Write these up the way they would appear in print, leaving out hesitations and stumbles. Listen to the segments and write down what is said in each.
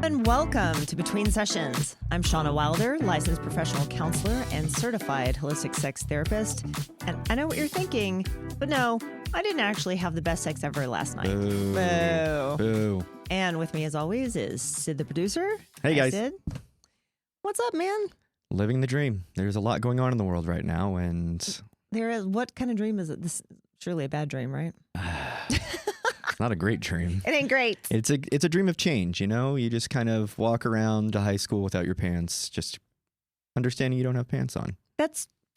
And welcome to Between Sessions. I'm Shauna Wilder, licensed professional counselor and certified holistic sex therapist. And I know what you're thinking, but no, I didn't actually have the best sex ever last night. Boo. Boo. And with me, as always, is Sid, the producer. Hey, Hi, guys. Sid. What's up, man? Living the dream. There's a lot going on in the world right now, and There is. What kind of dream is it? This surely a bad dream, right? it's not a great dream. It ain't great. It's a dream of change, you know? You just kind of walk around to high school without your pants, just understanding you don't have pants on.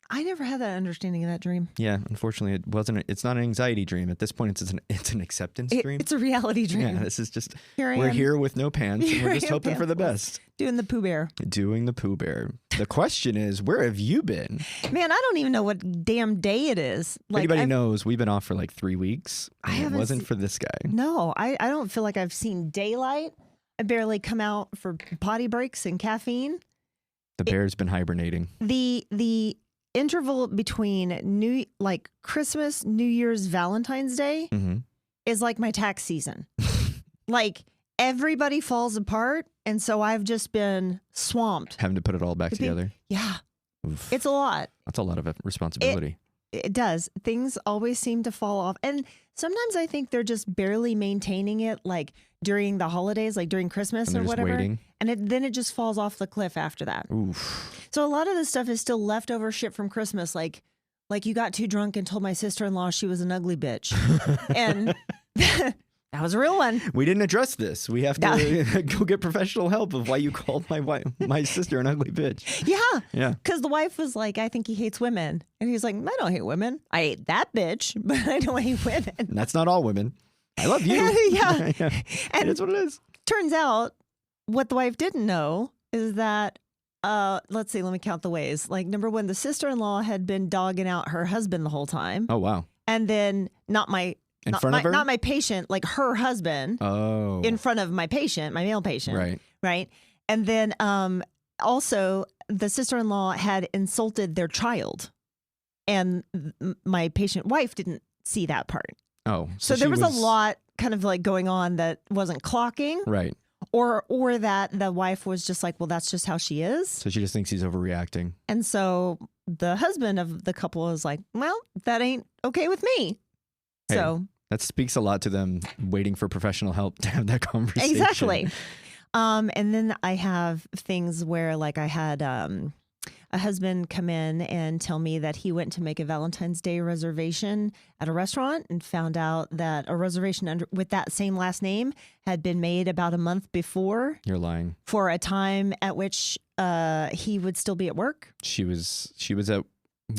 I never had that understanding of that dream. Yeah, unfortunately, it's not an anxiety dream. At this point, it's an acceptance dream. It's a reality dream. Yeah, this is just, We're we're here with no pants, and we're just hoping for the best. Doing the Pooh Bear. Doing the Pooh Bear. The question is, where have you been? Man, I don't even know what damn day it is. Like, anybody knows, we've been off for like 3 weeks. I And it haven't wasn't for this guy. No, I don't feel like I've seen daylight. I barely come out for potty breaks and caffeine. The bear's been hibernating. The interval between Christmas, New Year's, Valentine's Day Mm-hmm. is like my tax season. Like everybody falls apart, and so I've just been swamped. Having to put it all back together. Yeah, Oof. it's a lot. That's a lot of responsibility. It does. Things always seem to fall off. And sometimes I think they're just barely maintaining it, like during the holidays, like during Christmas And they're or just whatever. waiting. And then it just falls off the cliff after that. Oof. So a lot of this stuff is still leftover shit from Christmas. Like you got too drunk and told my sister-in-law she was an ugly bitch. And that was a real one. We didn't address this. We have to go get professional help of why you called my sister an ugly bitch. Yeah. Yeah. Because the wife was like, I think he hates women. And he's like, I don't hate women. I hate that bitch, but I don't hate women. And that's not all women. I love you. Yeah. And it's what it is. Turns out what the wife didn't know is that, let's see, let me count the ways. Like, number one, the sister-in-law had been dogging out her husband the whole time. Oh, wow. And then not my patient, like her husband in front of my patient, my male patient. Right. And then also the sister-in-law had insulted their child. And my patient wife didn't see that part. Oh. So there was a lot kind of like going on that wasn't clocking. Right. Or that the wife was just like, well, that's just how she is. So she just thinks he's overreacting. And so the husband of the couple was like, well, that ain't okay with me. Hey, so that speaks a lot to them waiting for professional help to have that conversation. Exactly. And then I have things where like I had a husband come in and tell me that he went to make a Valentine's Day reservation at a restaurant and found out that a reservation with that same last name had been made about a month before. You're lying. For a time at which he would still be at work. She was at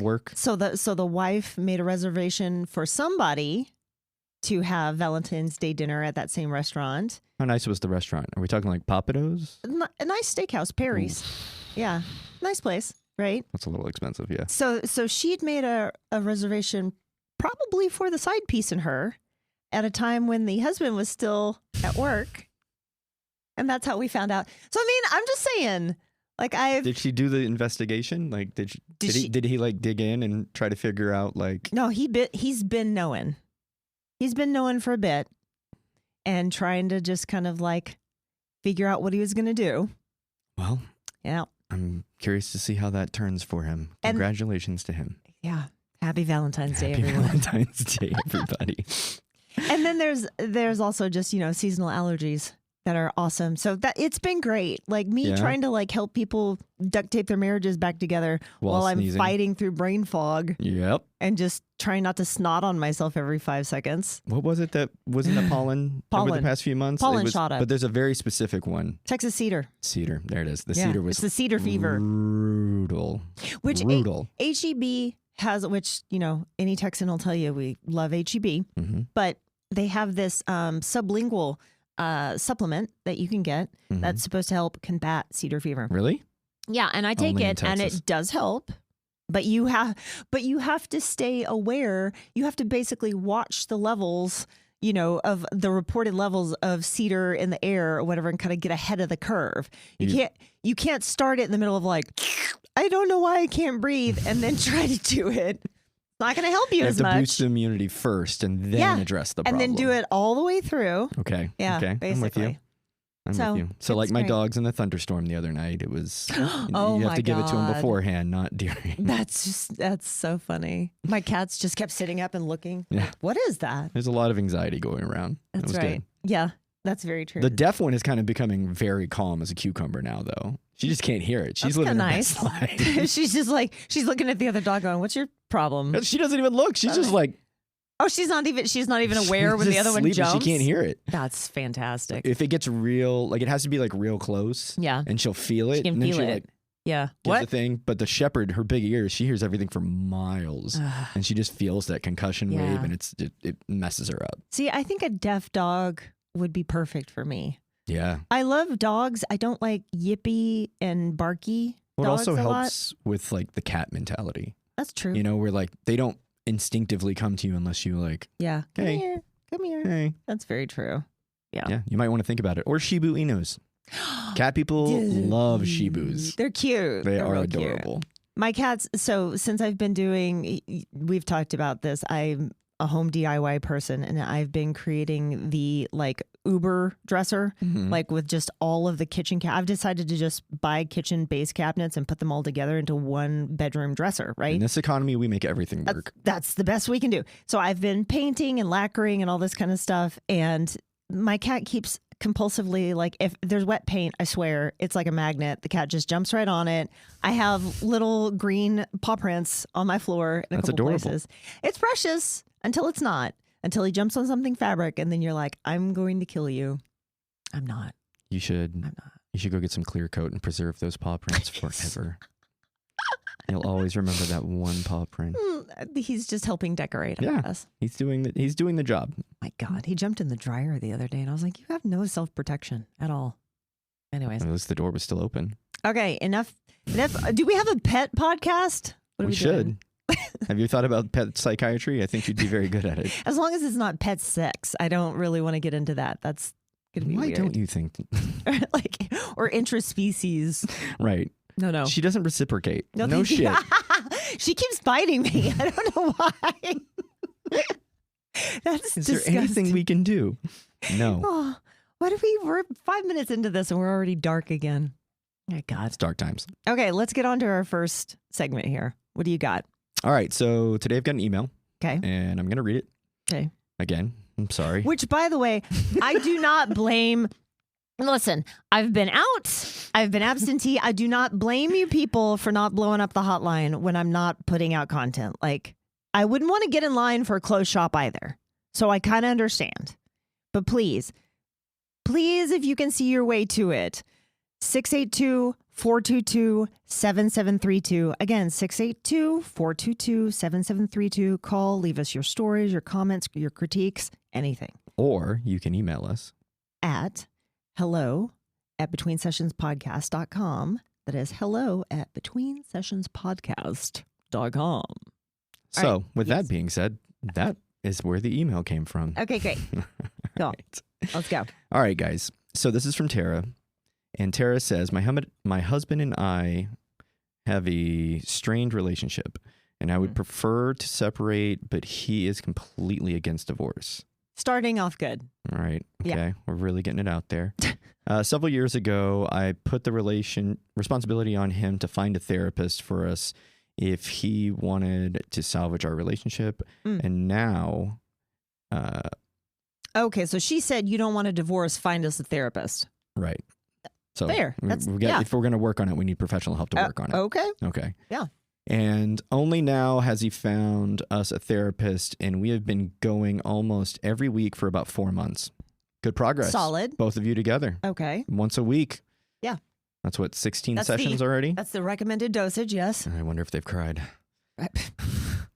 work. So the wife made a reservation for somebody to have Valentine's Day dinner at that same restaurant. How nice was the restaurant? Are we talking like Papados? A nice steakhouse, Perry's. Yeah, nice place, right? That's a little expensive, yeah. So she'd made a reservation probably for the side piece in her at a time when the husband was still at work. And that's how we found out. So, I mean, I'm just saying, like Did she do the investigation? Like, did he like dig in and try to figure out like? No, he's been knowing. He's been knowing for a bit and trying to just kind of like figure out what he was going to do. Well, yeah. I'm curious to see how that turns for him. Congratulations to him. Yeah. Happy Valentine's Day, everyone. everyone. Valentine's Day, everybody. And then there's also just, seasonal allergies that are awesome. So that it's been great. Like me trying to like help people duct tape their marriages back together while I'm fighting through brain fog. Yep. And just trying not to snot on myself every 5 seconds. What was it that wasn't the pollen over the past few months? Pollen shot up. But there's a very specific one. Texas cedar. Cedar. There it is. The cedar was it's the cedar fever. Brutal. Brutal. HEB has, which, any Texan will tell you we love HEB. Mm-hmm. But they have this sublingual supplement that you can get that's supposed to help combat cedar fever. Really? Yeah, and I take it and it does help. But you have to stay aware. You have to basically watch the levels, of the reported levels of cedar in the air or whatever, and kind of get ahead of the curve. You can't start it in the middle of like, I don't know why I can't breathe, and then try to do it. It's not going to help you as much. You have to boost the immunity first and then address the problem. And then do it all the way through. Okay. Yeah, okay. basically. I'm with you. I'm So, with you. So like it's my great. dogs in the thunderstorm the other night, it was, Oh you have my to give it to them God. beforehand, not during. That's so funny. My cats just kept sitting up and looking. Yeah. Like, what is that? There's a lot of anxiety going around. That That's was right. good. Yeah, that's very true. The deaf one is kind of becoming very calm as a cucumber now, though. She just can't hear it. She's That's living kinda her best life. She's just like, she's looking at the other dog going, what's your problem? She doesn't even look. She's just like, Oh, she's not even aware when just the other one sleeping. jumps. She can't hear it. That's fantastic. If it gets real, like it has to be like real close. Yeah. And she'll feel it. She can and then feel she it. like Yeah. gives What? the thing. But the shepherd, her big ears, she hears everything for miles. And she just feels that concussion wave, Yeah. and it messes her up. See, I think a deaf dog would be perfect for me. Yeah. I love dogs. I don't like yippy and barky Well, it dogs also a lot. helps with like the cat mentality. That's true. You know, where like they don't instinctively come to you unless you like, Yeah. Come Hey. here. Come here. hey. That's very true. Yeah, you might want to think about it. Or Shibu Inus. Cat people love Shibus. They're cute. They They're are real cute. adorable. My cats, so since I've been doing, we've talked about this, I'm a home DIY person, and I've been creating the like Uber dresser, Mhm. like with just all of the kitchen. I've decided to just buy kitchen base cabinets and put them all together into one bedroom dresser, right? In this economy, we make everything work. That's the best we can do. So I've been painting and lacquering and all this kind of stuff. And my cat keeps compulsively, like, if there's wet paint, I swear it's like a magnet. The cat just jumps right on it. I have little green paw prints on my floor in a That's couple adorable. places. It's precious until it's not. Until he jumps on something fabric, and then you're like, I'm going to kill you. I'm not. You should I'm not. you should go get some clear coat and preserve those paw prints forever. You'll always remember that one paw print. He's just helping decorate, I Yeah. guess. He's doing the job. My God, he jumped in the dryer the other day, and I was like, you have no self-protection at all. Anyways. At least the door was still open. Okay, enough. Do we have a pet podcast? What are We doing? should. Have you thought about pet psychiatry? I think you'd be very good at it. As long as it's not pet sex, I don't really want to get into that. That's gonna be Why weird. don't you think? like or interspecies? Right. No. She doesn't reciprocate. No thank you. shit. She keeps biting me. I don't know why. That's Is disgusting. there anything we can do? No. Oh, we're 5 minutes into this and we're already dark again. My God. It's dark times. Okay, let's get on to our first segment here. What do you got? All right. So today I've got an email Okay. and I'm going to read it. Okay. Again. I'm sorry. Which, by the way, I do not blame. Listen, I've been out. I've been absentee. I do not blame you people for not blowing up the hotline when I'm not putting out content. Like, I wouldn't want to get in line for a closed shop either. So I kind of understand. But please, if you can see your way to it, 682-422-7732. Again, 682-422-7732. Call, leave us your stories, your comments, your critiques, anything. Or you can email us. At hello@betweensessionspodcast.com. That is hello@betweensessionspodcast.com. So right. with Yes. that being said, that is where the email came from. Okay, great. Go. Right. Let's go. All right, guys. So this is from Tara. And Tara says, my husband and I have a strained relationship, and I would prefer to separate, but he is completely against divorce. Starting off good. All right. Okay. Yeah. We're really getting it out there. Several years ago, I put the responsibility on him to find a therapist for us if he wanted to salvage our relationship. And now... Okay, so she said you don't want a divorce, find us a therapist. Right. So Fair. if we're going to work on it, we need professional help to work on it. Okay. Okay. Yeah. And only now has he found us a therapist, and we have been going almost every week for about 4 months. Good progress. Solid. Both of you together. Okay. Once a week. Yeah. That's what, 16 That's sessions already? That's the recommended dosage, yes. I wonder if they've cried. I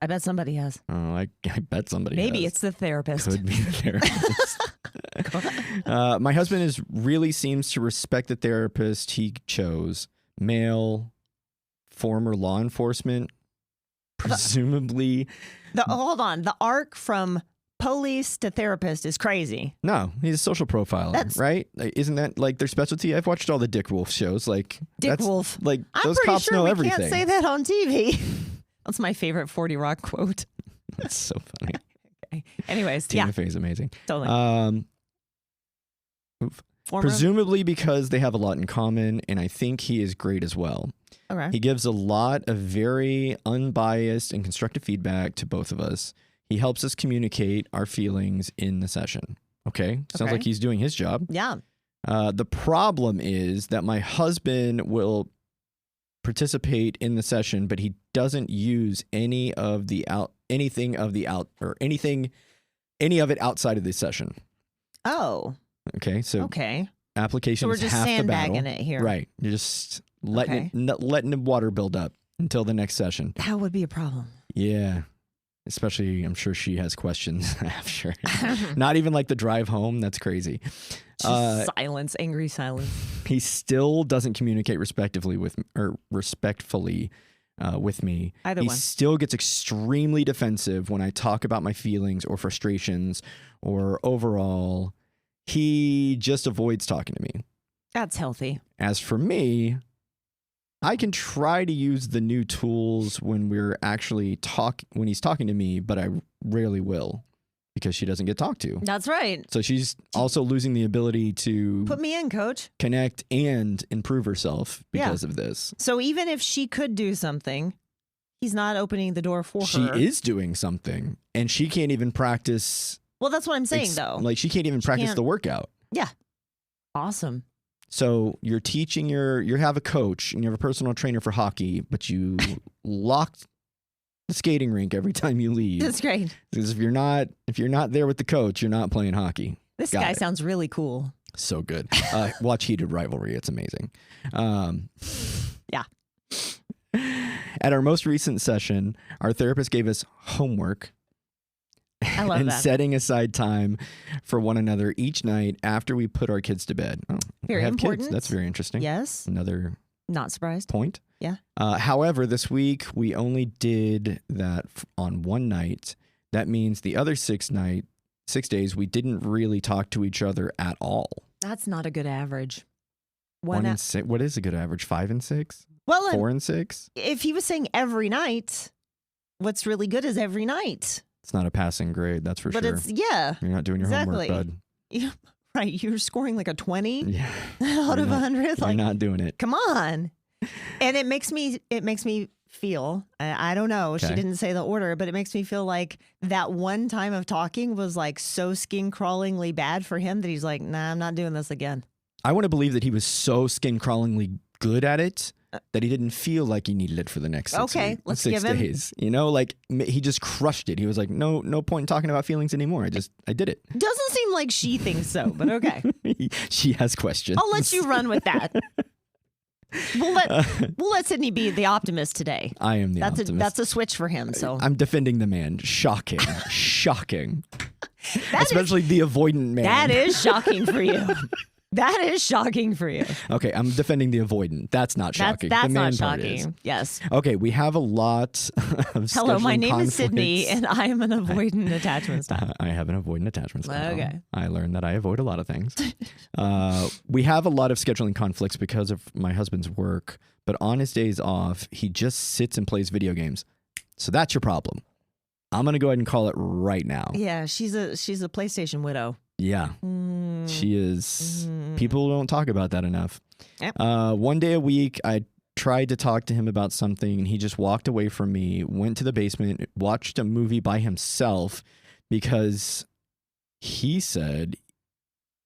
bet somebody has. Oh, I bet somebody Maybe has. it's the therapist. Could be the therapist. My husband really seems to respect the therapist he chose. Male, former law enforcement, presumably. Hold on. The arc from police to therapist is crazy. No, he's a social profiler, right? Like, isn't that like their specialty? I've watched all the Dick Wolf shows. Like Dick Wolf. Like I'm those pretty cops sure know we everything. can't say that on TV. That's my favorite 40 Rock quote. That's so funny. Okay. Anyways, Tina yeah, Fey is amazing. totally. Presumably because they have a lot in common, and I think he is great as well. Okay. He gives a lot of very unbiased and constructive feedback to both of us. He helps us communicate our feelings in the session. Okay? Sounds like he's doing his job. Yeah. The problem is that my husband will participate in the session, but he doesn't use any of it outside of the session. Oh. Okay. So application we're is just half the battle. sandbagging it here. Right. You're just letting the water build up until the next session. That would be a problem. Yeah. Especially, I'm sure she has questions after. Not even like the drive home. That's crazy. Silence, angry silence. He still doesn't communicate respectfully with me. Either he one. Still gets extremely defensive when I talk about my feelings or frustrations or overall. He just avoids talking to me. That's healthy. As for me, I can try to use the new tools when when he's talking to me, but I rarely will because she doesn't get talked to. That's right. So she's also losing the ability to put me in, coach, connect and improve herself because of this. So even if she could do something, he's not opening the door for her. She is doing something and she can't even practice. Well, that's what I'm saying though. Like she can't even practice the workout. Yeah. Awesome. So you're teaching you have a coach and you have a personal trainer for hockey, but you locked the skating rink every time you leave. That's great. Because if you're not there with the coach, you're not playing hockey. This guy sounds really cool. So good. Watch Heated Rivalry. It's amazing. Yeah. At our most recent session, our therapist gave us homework. I love and that. Setting aside time for one another each night after we put our kids to bed. Oh, very important. Kids. That's very interesting. Yes. Another not surprised point. Yeah. However, this week we only did that on one night. That means the other 6 days we didn't really talk to each other at all. That's not a good average. 1 and 6. What is a good average? 5 and 6? Well, 4 and 6? If he was saying every night, what's really good is every night. It's not a passing grade, that's for sure. But you're not doing your homework, bud. Yeah, right. You're scoring like a 20 out of 100. You're not doing it. Come on. And it makes me feel, I don't know, she didn't say the order, but it makes me feel like that one time of talking was like so skin crawlingly bad for him that he's like, nah, I'm not doing this again. I want to believe that he was so skin crawlingly good at it that he didn't feel like he needed it for the next 6 let's give him 6 days. You know, like he just crushed it. He was like, no point in talking about feelings anymore. I did it. Doesn't seem like she thinks so, but okay. She has questions. I'll let you run with that. We'll let Sydney be the optimist today. I am the optimist. That's a switch for him. So I'm defending the man. Shocking. Shocking. Especially the avoidant man. That is shocking for you. That is shocking for you. Okay, I'm defending the avoidant. That's not shocking. That's the man not part shocking. Is. Yes. Okay, we have a lot of Hello, my name conflicts. is Sydney, and I am an avoidant attachment style. I have an avoidant attachment style. Okay. I learned that I avoid a lot of things. We have a lot of scheduling conflicts because of my husband's work, but on his days off, he just sits and plays video games. So that's your problem. I'm going to go ahead and call it right now. Yeah, she's a PlayStation widow. Yeah, she is. People don't talk about that enough. Yep. One day a week, I tried to talk to him about something, and he just walked away from me, went to the basement, watched a movie by himself because he said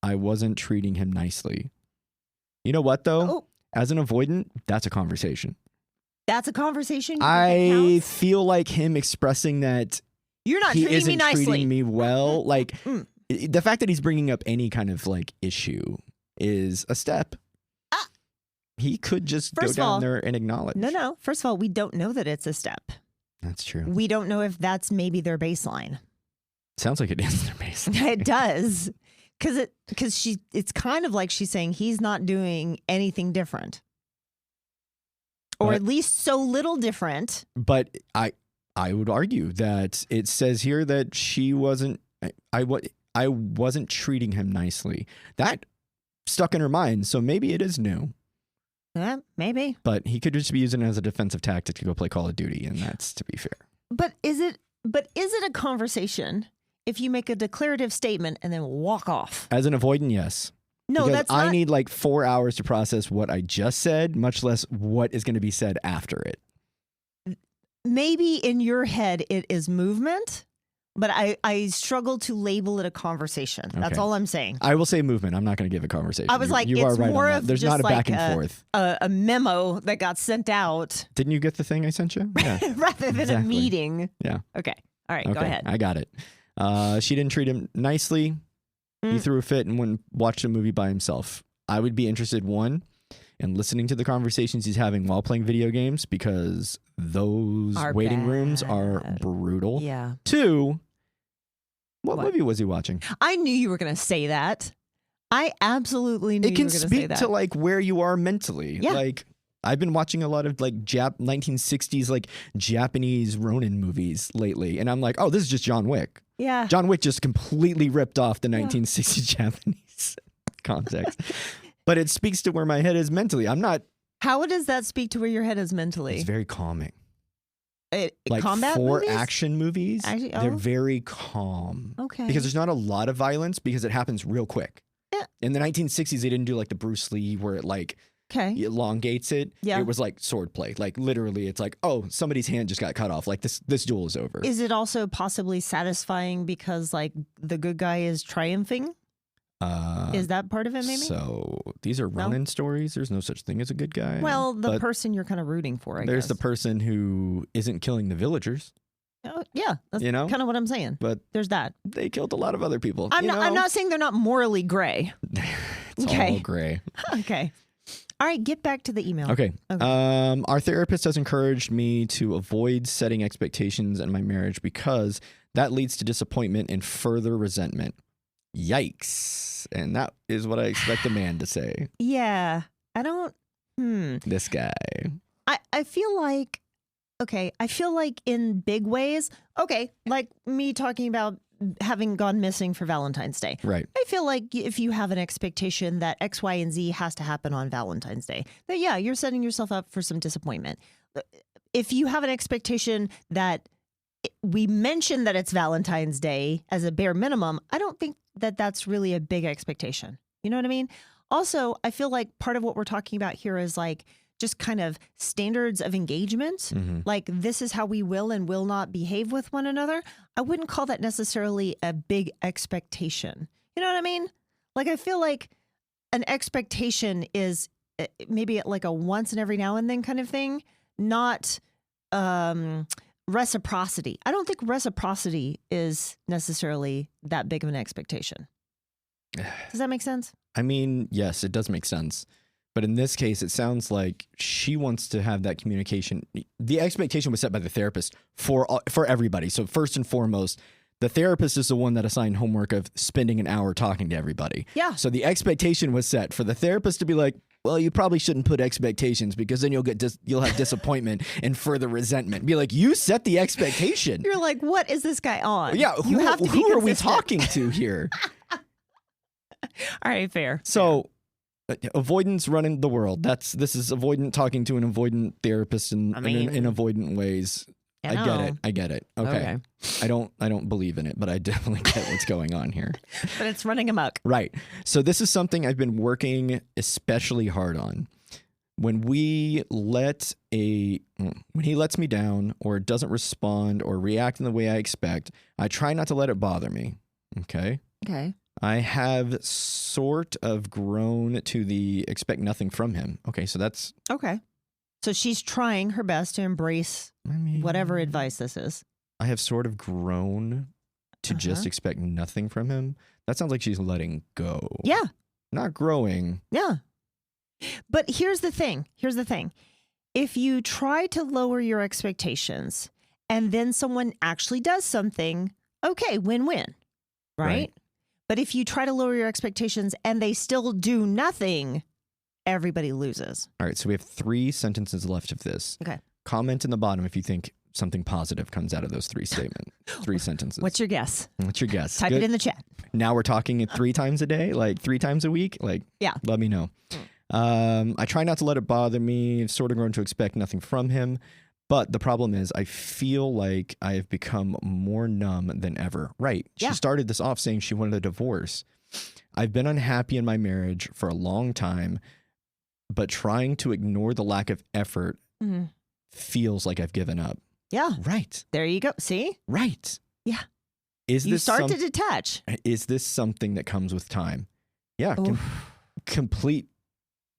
I wasn't treating him nicely. You know what, though? Oh. As an avoidant, that's a conversation. That's a conversation? I feel like him expressing that you're not he treating isn't me nicely. Treating me well, like... The fact that he's bringing up any kind of like issue is a step. He could just go down there and acknowledge. No. First of all, we don't know that it's a step. That's true. We don't know if that's maybe their baseline. Sounds like it is their baseline. It does. Because it's kind of like she's saying he's not doing anything different. Or at least so little different. But I would argue that it says here that she wasn't I wasn't treating him nicely. That stuck in her mind, so maybe it is new. Yeah, maybe. But he could just be using it as a defensive tactic to go play Call of Duty, and that's to be fair. But is it a conversation if you make a declarative statement and then walk off? As an avoidant, yes. No, because that's I not. need like 4 hours to process what I just said, much less what is going to be said after it. Maybe in your head it is movement, but I struggle to label it a conversation. That's Okay. all I'm saying. I will say movement. I'm not going to give a conversation. I was like, you it's are right more on that. of There's just not a like back and forth. a memo that got sent out Didn't you get the thing I sent you? Yeah. rather than a Exactly. meeting. Yeah. Okay. All right. Go Okay, ahead. I got it. She didn't treat him nicely. He threw a fit and went and watched a movie by himself. I would be interested, one, in listening to the conversations he's having while playing video games, because those waiting rooms are brutal. Yeah. Two, what movie was he watching? I knew you were going to say that. I absolutely knew you were going to say that. It can speak to like where you are mentally. Yeah. Like, I've been watching a lot of like 1960s like Japanese Ronin movies lately, and I'm like, oh, this is just John Wick. Yeah. John Wick just completely ripped off the 1960s Japanese context. But it speaks to where my head is mentally. I'm not. How does that speak to where your head is mentally? It's very calming. Like combat for movies? action movies, they're very calm. Okay. Because there's not a lot of violence because it happens real quick. Yeah. In the 1960s, they didn't do like the Bruce Lee where it like elongates it. Yeah. It was like swordplay. Like literally, it's like, oh, somebody's hand just got cut off. Like this duel is over. Is it also possibly satisfying because like the good guy is triumphing? Is that part of it maybe? So these are Ronin stories. There's no such thing as a good guy. Well, the person you're kind of rooting for, I guess. There's the person who isn't killing the villagers. Yeah, that's kind of what I'm saying. But there's that. They killed a lot of other people. I'm not saying they're not morally gray. It's all gray. Okay. All right, get back to the email. Okay. Our therapist has encouraged me to avoid setting expectations in my marriage because that leads to disappointment and further resentment. Yikes. And that is what I expect a man to say. Yeah. I don't. This guy. I feel like, I feel like in big ways, like me talking about having gone missing for Valentine's Day. Right. I feel like if you have an expectation that X, Y, and Z has to happen on Valentine's Day, then yeah, you're setting yourself up for some disappointment. If you have an expectation that we mention that it's Valentine's Day as a bare minimum, I don't think that that's really a big expectation. You know what I mean? Also, I feel like part of what we're talking about here is like just kind of standards of engagement. Mm-hmm. Like this is how we will and will not behave with one another. I wouldn't call that necessarily a big expectation. You know what I mean? Like I feel like an expectation is maybe like a once and every now and then kind of thing, not reciprocity. I don't think reciprocity is necessarily that big of an expectation. Does that make sense? I mean, yes, it does make sense. But in this case, it sounds like she wants to have that communication. The expectation was set by the therapist for everybody. So first and foremost, the therapist is the one that assigned homework of spending an hour talking to everybody. Yeah. So the expectation was set for the therapist to be like, well, you probably shouldn't put expectations because then you'll have disappointment and further resentment. Be like, you set the expectation. You're like, what is this guy on? Yeah. Who are we talking to here? All right, fair. So avoidance running the world. This is avoidant talking to an avoidant therapist in avoidant ways. I get it. Okay. I don't believe in it, but I definitely get what's going on here. But it's running amok. Right. So this is something I've been working especially hard on. When he lets me down or doesn't respond or react in the way I expect, I try not to let it bother me. Okay. Okay. I have sort of grown to the expect nothing from him. Okay, so that's... Okay. So she's trying her best to embrace whatever advice this is. I have sort of grown to just expect nothing from him. That sounds like she's letting go. Yeah. Not growing. Yeah. But here's the thing. If you try to lower your expectations and then someone actually does something, okay, win-win, right? But if you try to lower your expectations and they still do nothing, everybody loses. All right, so we have 3 sentences left of this. Okay. Comment in the bottom if you think something positive comes out of those 3 sentences. What's your guess? Type it in the chat. Now we're talking it 3 times a day, like 3 times a week? Like, yeah. Let me know. I try not to let it bother me. I've sort of grown to expect nothing from him. But the problem is I feel like I have become more numb than ever. Right. Yeah. She started this off saying she wanted a divorce. I've been unhappy in my marriage for a long time, but trying to ignore the lack of effort feels like I've given up. Yeah. Right. There you go. See? Right. Yeah. You start to detach. Is this something that comes with time? Yeah. Complete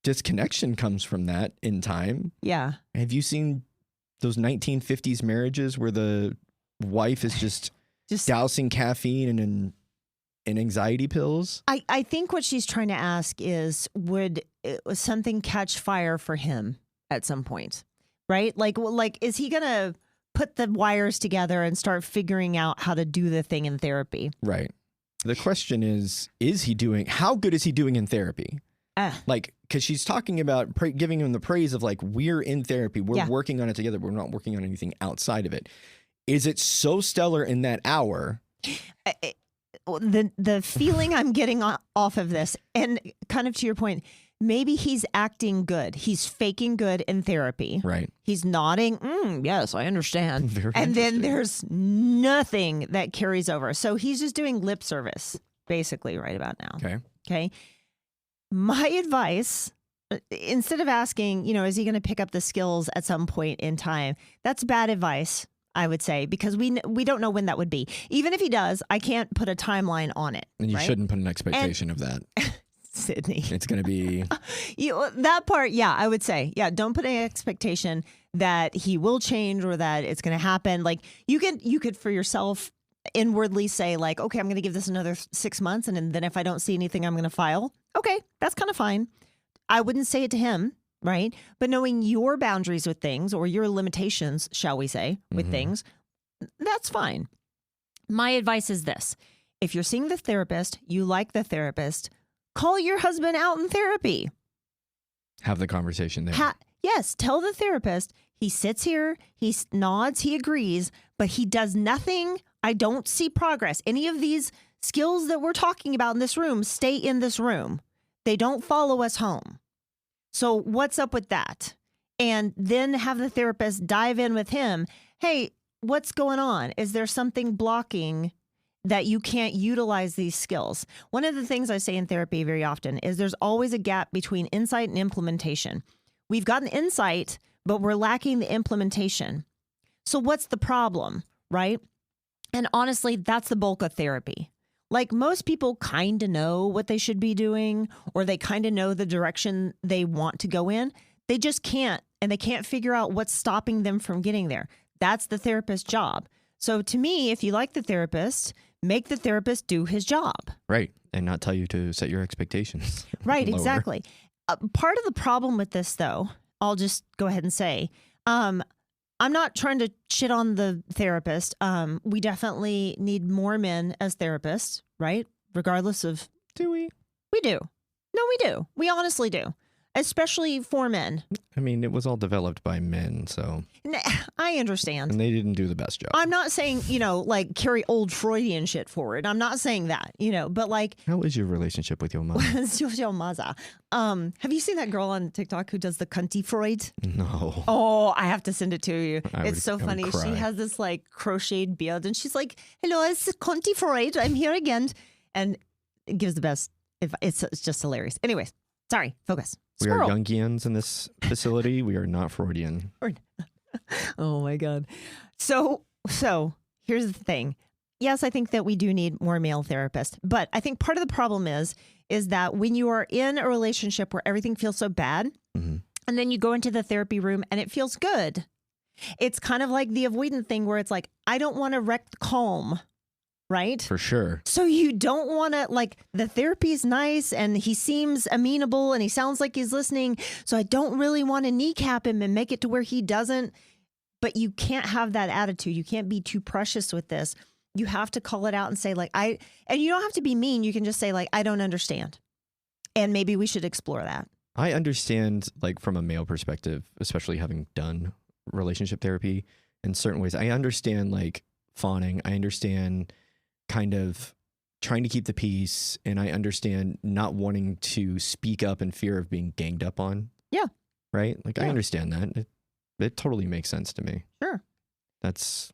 disconnection comes from that in time. Yeah. Have you seen those 1950s marriages where the wife is just dousing caffeine and anxiety pills? I think what she's trying to ask is, would something catch fire for him at some point? Right? Like, is he going to put the wires together and start figuring out how to do the thing in therapy? Right. The question is he doing, how good is he doing in therapy? Like, because she's talking about giving him the praise of like, we're in therapy. We're working on it together. We're not working on anything outside of it. Is it so stellar in that hour? The feeling I'm getting off of this, and kind of to your point, maybe he's acting good. He's faking good in therapy. Right. He's nodding. Yes, I understand. And then there's nothing that carries over. So he's just doing lip service, basically, right about now. Okay. My advice, instead of asking, is he going to pick up the skills at some point in time? That's bad advice, I would say, because we don't know when that would be. Even if he does, I can't put a timeline on it. And you shouldn't put an expectation of that. Sydney. It's going to be... that part, I would say. Yeah, don't put an expectation that he will change or that it's going to happen. Like, you could for yourself inwardly say like, okay, I'm going to give this another 6 months. And then if I don't see anything, I'm going to file. Okay, that's kind of fine. I wouldn't say it to him, right? But knowing your boundaries with things, or your limitations, shall we say, with things, that's fine. My advice is this. If you're seeing the therapist, you like the therapist, call your husband out in therapy. Have the conversation there. Yes, tell the therapist, he sits here, he nods, he agrees, but he does nothing. I don't see progress. Any of these skills that we're talking about in this room stay in this room. They don't follow us home. So what's up with that? And then have the therapist dive in with him. Hey, what's going on? Is there something blocking that you can't utilize these skills? One of the things I say in therapy very often is there's always a gap between insight and implementation. We've gotten insight, but we're lacking the implementation. So what's the problem, right? And honestly, that's the bulk of therapy. Like, most people kind of know what they should be doing, or they kind of know the direction they want to go in. They just can't, and they can't figure out what's stopping them from getting there. That's the therapist's job. So to me, if you like the therapist, make the therapist do his job. Right. And not tell you to set your expectations. Right, exactly. Part of the problem with this, though, I'll just go ahead and say, I'm not trying to shit on the therapist. We definitely need more men as therapists, right? Regardless of... Do we? We do. No, we do. We honestly do. Especially for men. I mean, it was all developed by men, so... I understand. And they didn't do the best job. I'm not saying, like, carry old Freudian shit forward. I'm not saying that, but like... How is your relationship with your mom? Your mother. Have you seen that girl on TikTok who does the cunty Freud? No. Oh, I have to send it to you. It's so funny. She has this like crocheted beard and she's like, hello, it's Conti Freud. I'm here again. And it gives the best. It's just hilarious. Anyways, sorry, focus. We are Jungians in this facility. We are not Freudian. Oh my God. So here's the thing. Yes, I think that we do need more male therapists, but I think part of the problem is that when you are in a relationship where everything feels so bad, and then you go into the therapy room and it feels good, it's kind of like the avoidant thing where it's like, I don't want to wreck the calm. Right? For sure. So you don't want to, like, the therapy is nice and he seems amenable and he sounds like he's listening. So I don't really want to kneecap him and make it to where he doesn't. But you can't have that attitude. You can't be too precious with this. You have to call it out and say, like, and you don't have to be mean. You can just say, like, I don't understand. And maybe we should explore that. I understand, like, from a male perspective, especially having done relationship therapy in certain ways. I understand, like, fawning. I understand kind of trying to keep the peace, and I understand not wanting to speak up in fear of being ganged up on. Yeah. Right? Like, I understand that. It totally makes sense to me. Sure. That's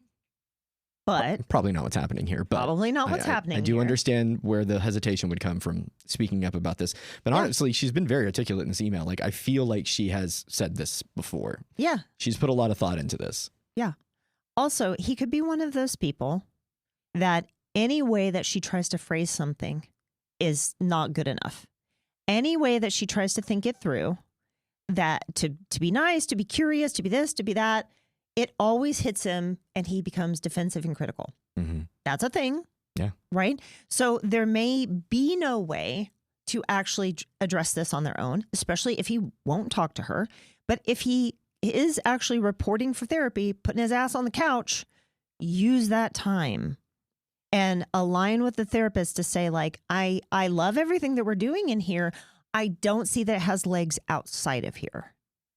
But probably not what's happening here. But probably not what's happening. I do here. understand where the hesitation would come from speaking up about this. But honestly, she's been very articulate in this email. Like, I feel like she has said this before. Yeah. She's put a lot of thought into this. Yeah. Also, he could be one of those people that any way that she tries to phrase something is not good enough. Any way that she tries to think it through, that to be nice, to be curious, to be this, to be that, it always hits him and he becomes defensive and critical. Mm-hmm. That's a thing. Yeah. Right? So there may be no way to actually address this on their own, especially if he won't talk to her. But if he is actually reporting for therapy, putting his ass on the couch, use that time and align with the therapist to say, like, I love everything that we're doing in here. I don't see that it has legs outside of here.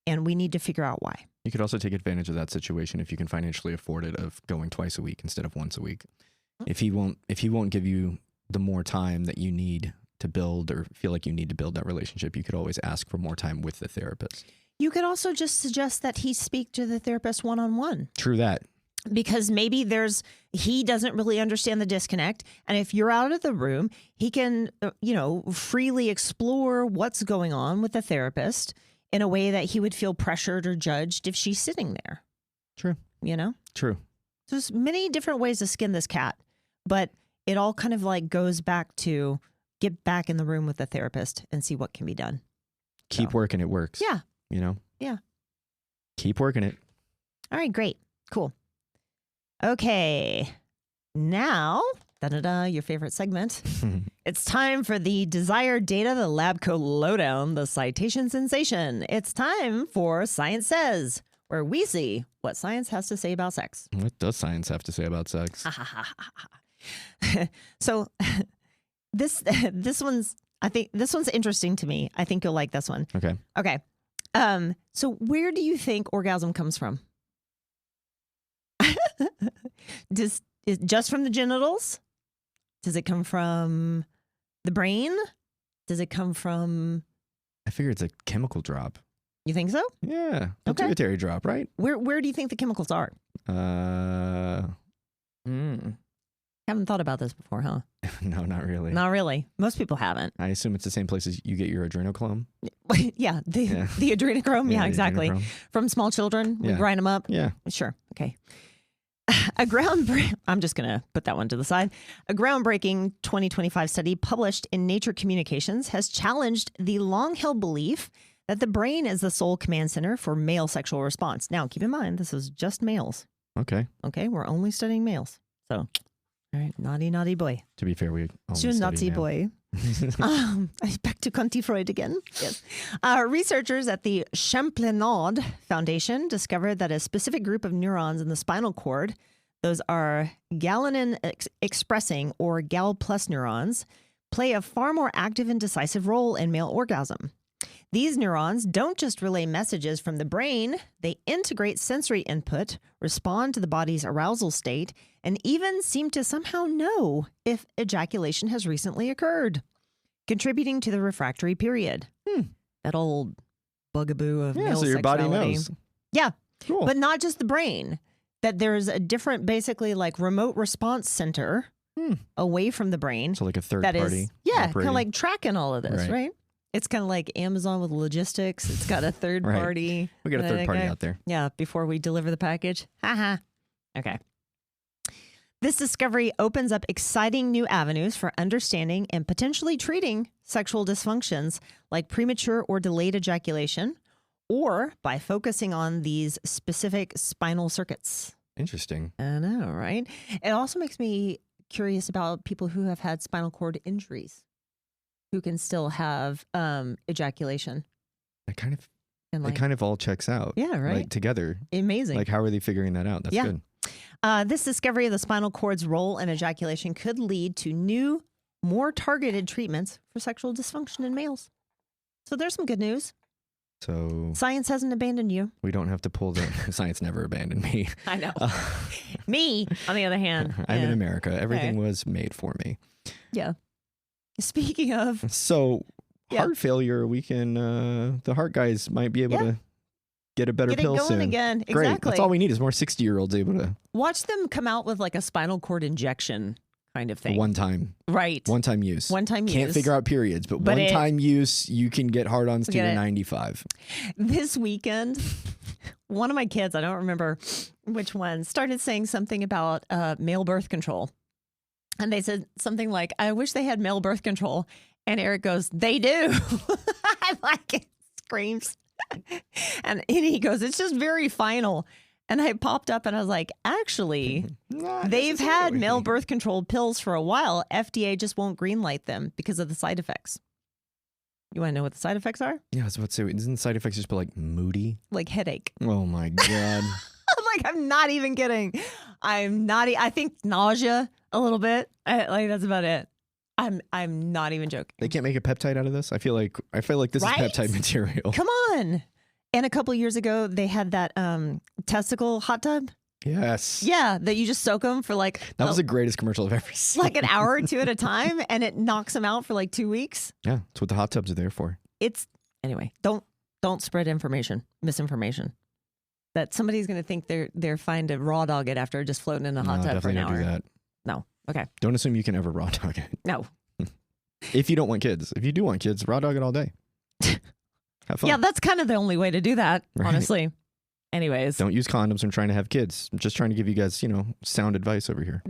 And we need to figure out why. You could also take advantage of that situation if you can financially afford it, of going twice a week instead of once a week. If he won't give you the more time that you need to build, or feel like you need to build that relationship, you could always ask for more time with the therapist. You could also just suggest that he speak to the therapist one-on-one. True that. Because maybe he doesn't really understand the disconnect. And if you're out of the room, he can, freely explore what's going on with the therapist in a way that he would feel pressured or judged if she's sitting there. True. True. So there's many different ways to skin this cat, but it all kind of like goes back to get back in the room with the therapist and see what can be done. Keep working. It works. Yeah. Yeah. Keep working it. All right, great. Cool. Okay. Now, your favorite segment. It's time for the desired data, the lab coat lowdown, the citation sensation. It's time for Science Says, where we see what science has to say about sex. What does science have to say about sex? So this one's interesting to me. I think you'll like this one. Okay. So where do you think orgasm comes from? Is it just from the genitals? Does it come from the brain? Does it come from... I figure it's a chemical drop. You think so? Yeah. Pituitary drop, right? Where do you think the chemicals are? Haven't thought about this before, huh? No, not really. Not really. Most people haven't. I assume it's the same place as you get your adrenochrome. Yeah, the adrenochrome. Yeah, exactly. Adrenochrome. From small children, we grind them up. Yeah. Sure. Okay. I'm just going to put that one to the side. A groundbreaking 2025 study published in Nature Communications has challenged the long-held belief that the brain is the sole command center for male sexual response. Now, keep in mind, this is just males. Okay. Okay, we're only studying males. So, all right, naughty boy. To be fair, we only To study naughty male. boy. Back to Conti Freud again. Yes. Researchers at the Champlenaud Foundation discovered that a specific group of neurons in the spinal cord, those are galanin expressing or gal plus neurons, play a far more active and decisive role in male orgasm. These neurons don't just relay messages from the brain, they integrate sensory input, respond to the body's arousal state, and even seem to somehow know if ejaculation has recently occurred, contributing to the refractory period. That old bugaboo of male so your sexuality. body knows. Yeah, Cool. but not just the brain. That there's a different, basically like remote response center away from the brain. So like a third that party. is, kind of operating. like tracking all of this, Right. right? It's kind of like Amazon with logistics. It's got a third Right. party. We got a third party out there. Yeah, before we deliver the package. Haha. Okay. This discovery opens up exciting new avenues for understanding and potentially treating sexual dysfunctions like premature or delayed ejaculation, or by focusing on these specific spinal circuits. Interesting. I know, right? It also makes me curious about people who have had spinal cord injuries, who can still have ejaculation. It kind of And like, it kind of all checks out. yeah, right? Like together. Amazing. Like how are they figuring that out? That's Yeah. good. This discovery of the spinal cord's role in ejaculation could lead to new, more targeted treatments for sexual dysfunction in males. So there's some good news. So Science hasn't abandoned you. we don't have to pull the science never abandoned me. I know. Me, on the other hand. I'm yeah. in America. Everything was made for me. Yeah. Speaking of, So Yeah. heart failure, we can the heart guys might be able Yeah. to get a better Get it pill going soon. again. Great. Exactly. That's all we need is more 60-year-olds able to. Watch them come out with like a spinal cord injection kind of thing. One time. Right. One time use. One time use. Can't figure out periods, but one time use, you can get hard-ons to your 95. This weekend, one of my kids, I don't remember which one, started saying something about male birth control. And they said something like, I wish they had male birth control. And Eric goes, they do. I'm like, screams. And he goes, it's just very final. And I popped up and I was like, actually, they've had male birth control pills for a while. FDA just won't greenlight them because of the side effects. You want to know what the side effects are? Yeah, I was about to say, isn't the side effects just like moody? Like headache. Oh my God. I'm not even kidding. I think nausea a little bit. That's about it. I'm not even joking. They can't make a peptide out of this? I feel like this is peptide material. Come on. And a couple of years ago, they had that testicle hot tub. Yes. Yeah, that you just soak them for like... That was the greatest commercial I've ever seen. Like an hour or two at a time, and it knocks them out for like 2 weeks. Yeah, that's what the hot tubs are there for. Anyway, don't spread misinformation. That somebody's going to think they're fine to raw dog it after just floating in a hot tub for an hour. Don't do that. No. Okay. Don't assume you can ever raw dog it. No. If you don't want kids. If you do want kids, raw dog it all day. Have fun. Yeah, that's kind of the only way to do that, right. Honestly. Anyways. Don't use condoms when trying to have kids. I'm just trying to give you guys, sound advice over here.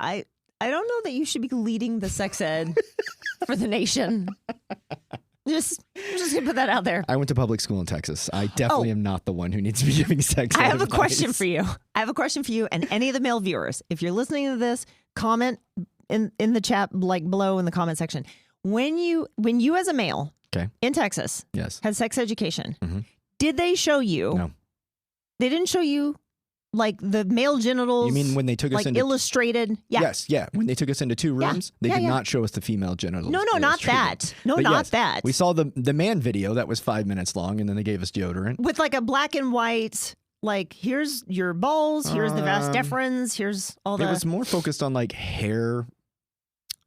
I don't know that you should be leading the sex ed for the nation. Just gonna put that out there. I went to public school in Texas. I definitely am not the one who needs to be giving sex ed. I have a question for you. And any of the male viewers. If you're listening to this, comment in the chat, like below in the comment section. When you as a male in Texas had sex education, did they show you? No. They didn't show you like the male genitals. You mean when they took us into illustrated? Yeah. Yes, yeah. When they took us into 2 rooms, they did not show us the female genitals. No, not that. No, but not that. We saw the man video that was 5 minutes long, and then they gave us deodorant with like a black and white. Like, here's your balls, here's the vas deferens, here's all the... It was more focused on, like, hair...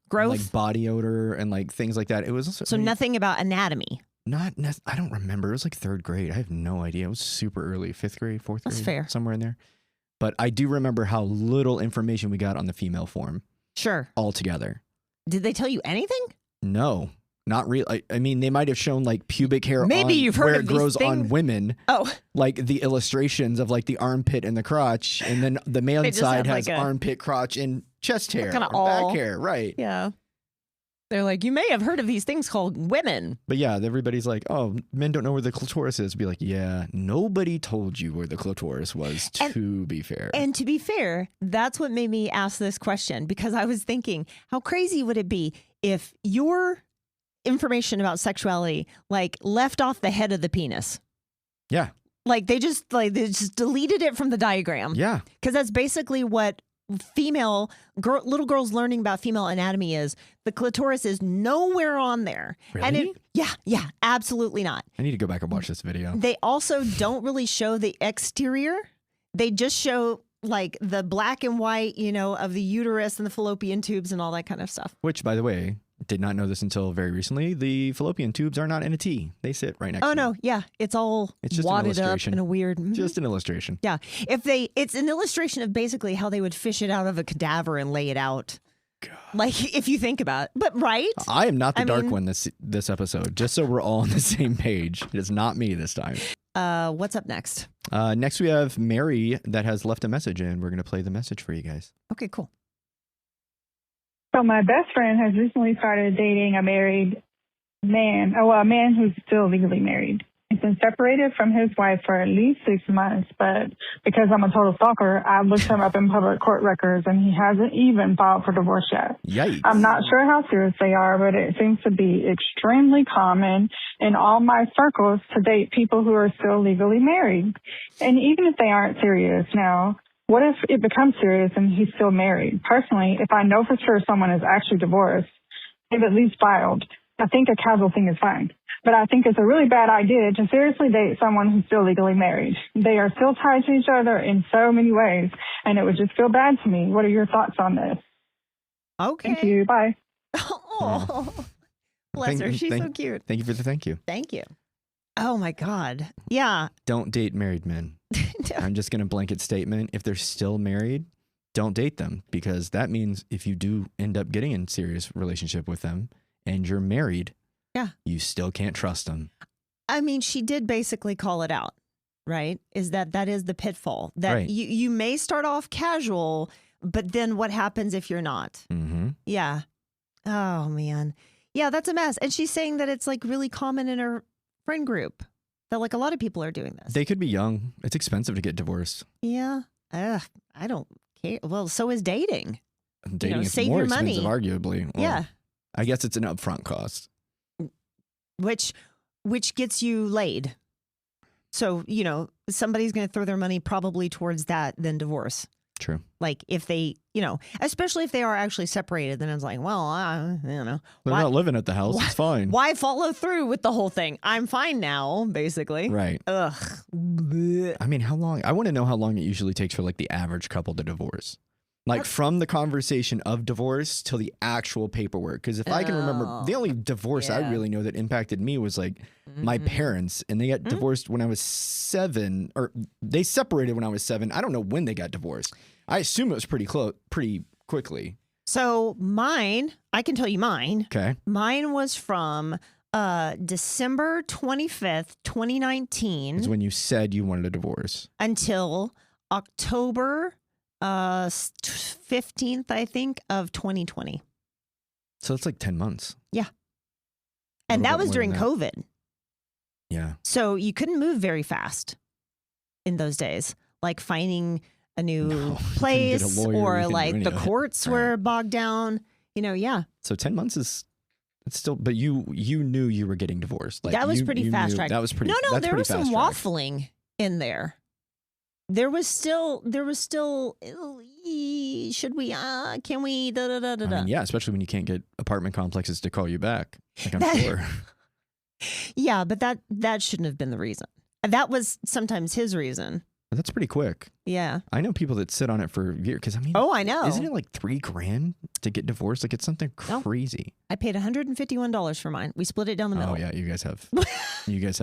growth? Like, body odor and, like, things like that. It was also... So nothing about anatomy? I don't remember. It was, like, 3rd grade. I have no idea. It was super early. 5th grade, 4th grade? That's fair. Somewhere in there. But I do remember how little information we got on the female form. Sure. Altogether. Did they tell you anything? No. Not really. I mean, they might have shown like pubic hair Maybe you've heard where of it grows these on women. Oh. Like the illustrations of like the armpit and the crotch. And then the male side has like armpit, crotch, and chest hair. Kind of back hair. Right. Yeah. They're like, you may have heard of these things called women. But yeah, everybody's like, oh, men don't know where the clitoris is. Be like, yeah, nobody told you where the clitoris was, to be fair. And to be fair, that's what made me ask this question, because I was thinking, how crazy would it be if your information about sexuality like left off the head of the penis? Yeah. Like they just deleted it from the diagram. Yeah. Because that's basically what little girls learning about female anatomy is. The clitoris is nowhere on there. Really? And yeah, absolutely not. I need to go back and watch this video. They also don't really show the exterior. They just show like the black and white, of the uterus and the fallopian tubes and all that kind of stuff. Which, by the way, did not know this until very recently. The fallopian tubes are not in a T. They sit right next to them. Oh, no. Yeah. It's just wadded up in a weird... Just an illustration. Yeah. It's an illustration of basically how they would fish it out of a cadaver and lay it out. God. Like, if you think about it. But, right? I am not the dark one this episode, just so we're all on the same page. It is not me this time. What's up next? Next, we have Mary that has left a message, and we're going to play the message for you guys. Okay, cool. So my best friend has recently started dating a married man, a man who's still legally married. He's been separated from his wife for at least 6 months, but because I'm a total stalker, I looked him up in public court records, and he hasn't even filed for divorce yet. Yikes. I'm not sure how serious they are, but it seems to be extremely common in all my circles to date people who are still legally married. And even if they aren't serious now, what if it becomes serious and he's still married? Personally, if I know for sure someone is actually divorced, they've at least filed, I think a casual thing is fine. But I think it's a really bad idea to seriously date someone who's still legally married. They are still tied to each other in so many ways, and it would just feel bad to me. What are your thoughts on this? Okay. Thank you. Bye. Oh, bless her. She's so cute. Thank you for the thank you. Thank you. Oh my God. Yeah. Don't date married men. I'm just going to blanket statement. If they're still married, don't date them, because that means if you do end up getting in serious relationship with them and you're married, you still can't trust them. I mean, she did basically call it out, right? Is that is the pitfall that you may start off casual, but then what happens if you're not? Mm-hmm. Yeah. Oh man. Yeah, that's a mess. And she's saying that it's like really common in her friend group that like a lot of people are doing this. They could be young. It's expensive to get divorced. Yeah. I don't care. Well, so is dating. Dating is save more your expensive, money. arguably. Well, Yeah. I guess it's an upfront cost. Which gets you laid. So, somebody's going to throw their money probably towards that than divorce. True. Like if they, especially if they are actually separated, then it's like, well, They're not living at the house. It's fine. Why follow through with the whole thing? I'm fine now, basically. Right. Ugh. Blech. I mean, how long? I want to know how long it usually takes for like the average couple to divorce. Like from the conversation of divorce till the actual paperwork. Because if I can remember, the only divorce I really know that impacted me was like my parents, and they got divorced when I was 7, or they separated when I was 7. I don't know when they got divorced. I assume it was pretty quickly. So mine, I can tell you mine. Okay. Mine was from December 25th, 2019. Is when you said you wanted a divorce. Until October 15th, I think, of 2020. So it's like 10 months. Yeah. And that was during COVID. Yeah. So you couldn't move very fast in those days. Like finding a new place, or like the courts were bogged down, yeah. So 10 months is, it's still, but you knew you were getting divorced. Like that was pretty fast track. That was pretty, no, there was some waffling in there. There was still, should we, can we, I mean, yeah, especially when you can't get apartment complexes to call you back. Like I'm sure. Yeah, but that shouldn't have been the reason. That was sometimes his reason. That's pretty quick. Yeah. I know people that sit on it for years. Because I mean, I know. Isn't it like $3,000 to get divorced? Like it's something crazy. I paid $151 for mine. We split it down the middle. Oh yeah, you guys had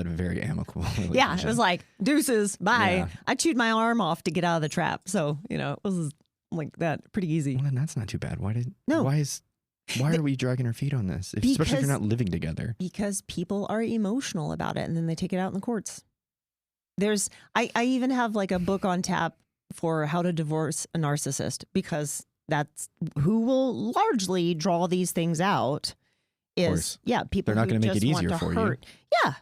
a very amicable relationship. Yeah, it was like deuces, bye. Yeah. I chewed my arm off to get out of the trap, so it was like that, pretty easy. Well, then that's not too bad. Why are we dragging our feet on this? Especially if you're not living together. Because people are emotional about it, and then they take it out in the courts. I even have like a book on tap for how to divorce a narcissist, because that's who will largely draw these things out. Is people. They're not going to make it easier for you. Yeah.